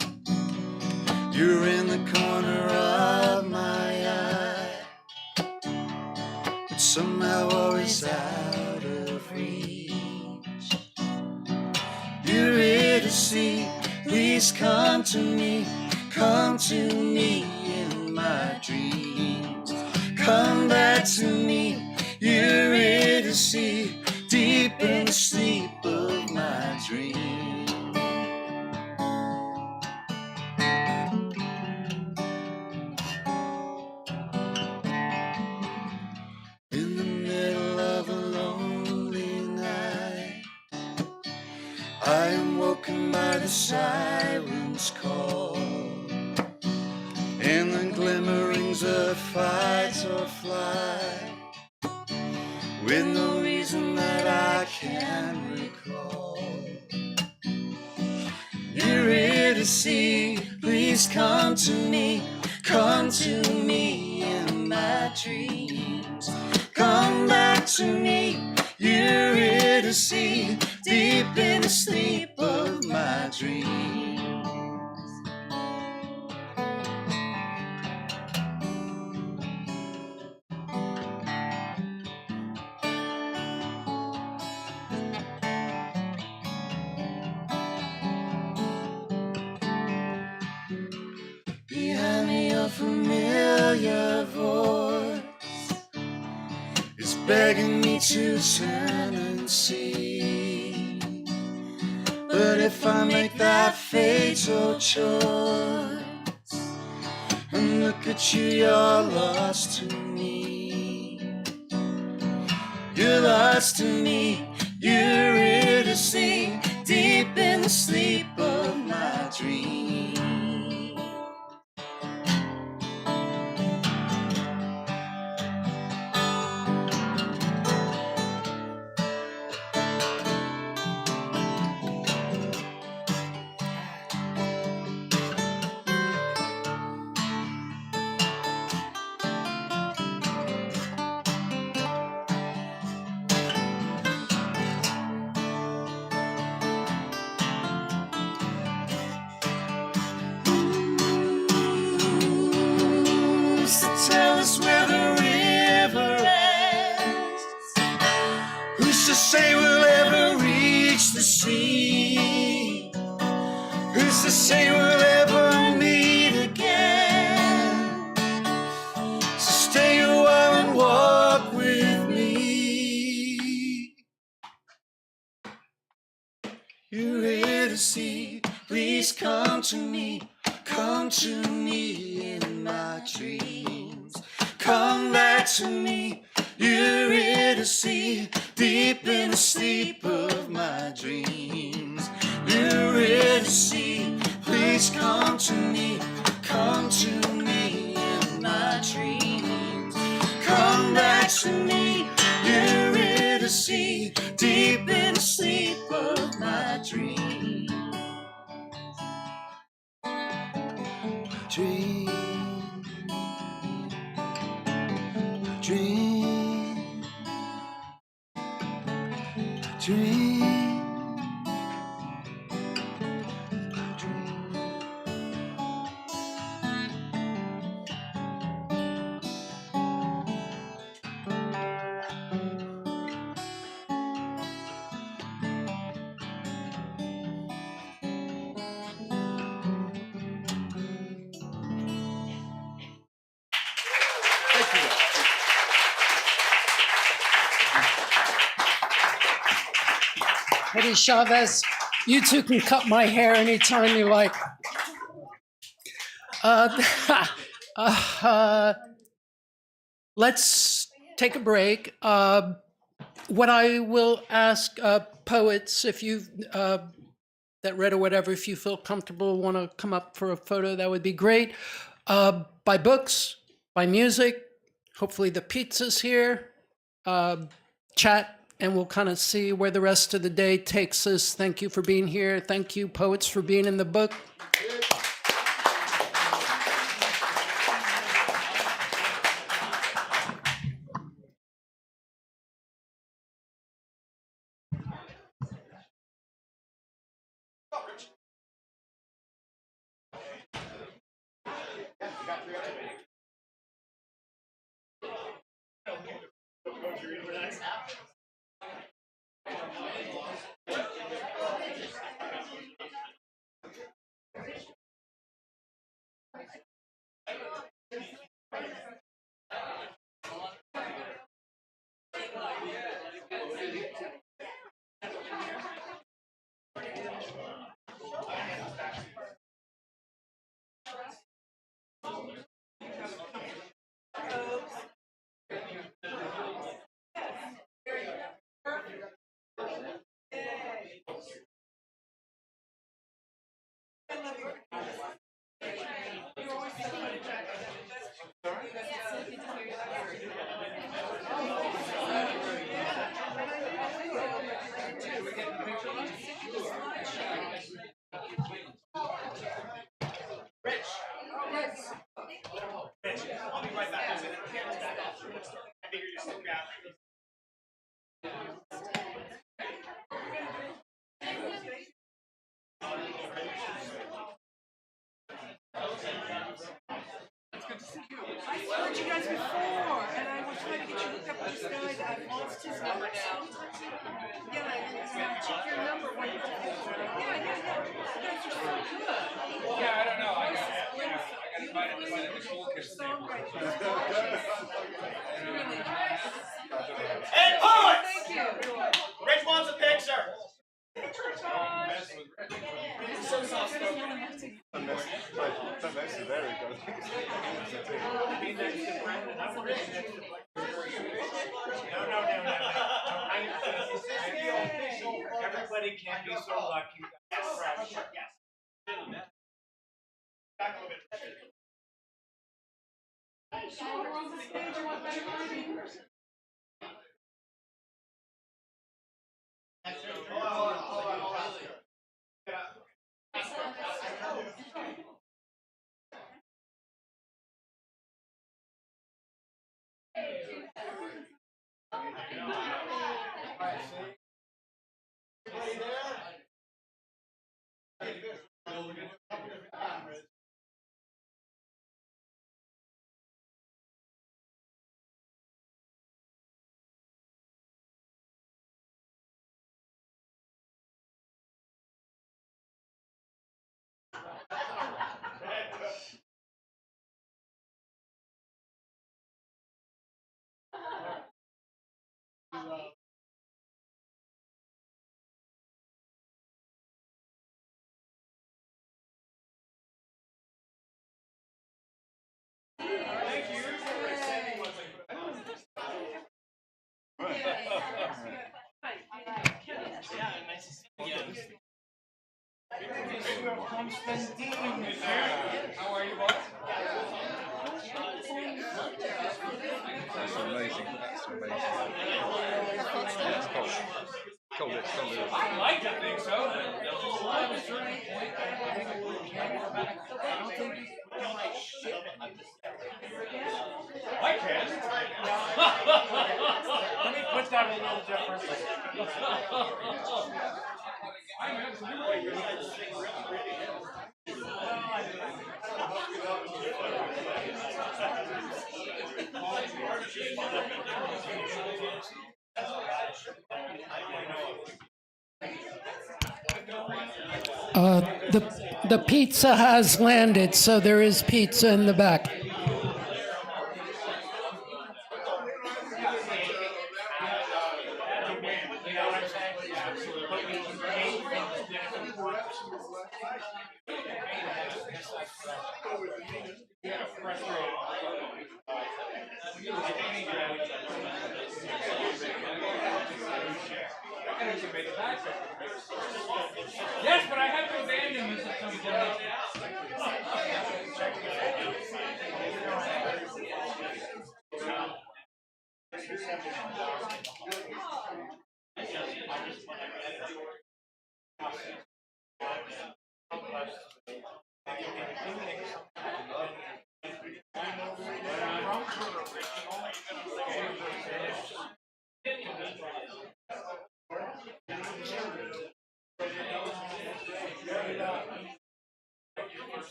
You're in the corner of my eye, but somehow always out of reach. Eurydice, please come to me, come to me in my dreams. Come back to me, Eurydice, deep in the sleep of my dreams. In the middle of a lonely night, I am woken by the siren's call, and the glimmerings of fight or flight, with no reason that I can recall. Eurydice, please come to me in my dreams. Come back to me, Eurydice, deep in the sleep of my dreams. Behind me a familiar voice is begging me to turn and see. But if I make that fatal choice and look at you, you're lost to me. You're lost to me, Eurydice, deep in the sleep of my dreams. Tell us where the river ends. Who's to say we'll ever reach the sea? Who's to say we'll ever meet again? So stay a while and walk with me. Eurydice, please come to me in my dreams. Come back to me, Eurydice, deep in the sleep of my dreams. Eurydice, please come to me in my dreams. Come back to me, Eurydice, deep in the sleep of my dreams. Dream, dream, dream. Eddie Chavez, you two can cut my hair anytime you like. Let's take a break. What I will ask poets, if you that read or whatever, if you feel comfortable, want to come up for a photo, that would be great. Buy books, buy music. Hopefully the pizza's here. Chat. And we'll kind of see where the rest of the day takes us. Thank you for being here. Thank you, poets, for being in the book. I heard you guys before, and I was trying to get you hooked up with this guy that I've lost his number now. Yeah, and check your number when you yeah. You guys are so good. Yeah, I don't know. I got invited to one of the school kids. Really nice. Hey, poets! Thank you. Rich wants a picture. So soft spoken. Everybody can't be so lucky. Back a little bit. How are you, boss? That's amazing. That's amazing. Yeah, it's cold. It's cold. I'd like to think so. I can. Let me put that a little differently. I'm absolutely. The pizza has landed, so there is pizza in the back. Yes, but I have to abandon this at some point. It's just like,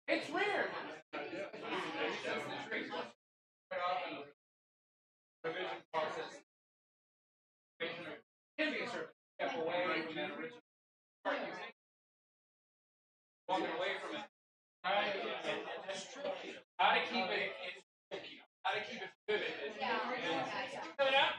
it's rare. Revision process can be a certain step away from that original part. You think walking away from it. That's true. How to keep it vivid. Coming out.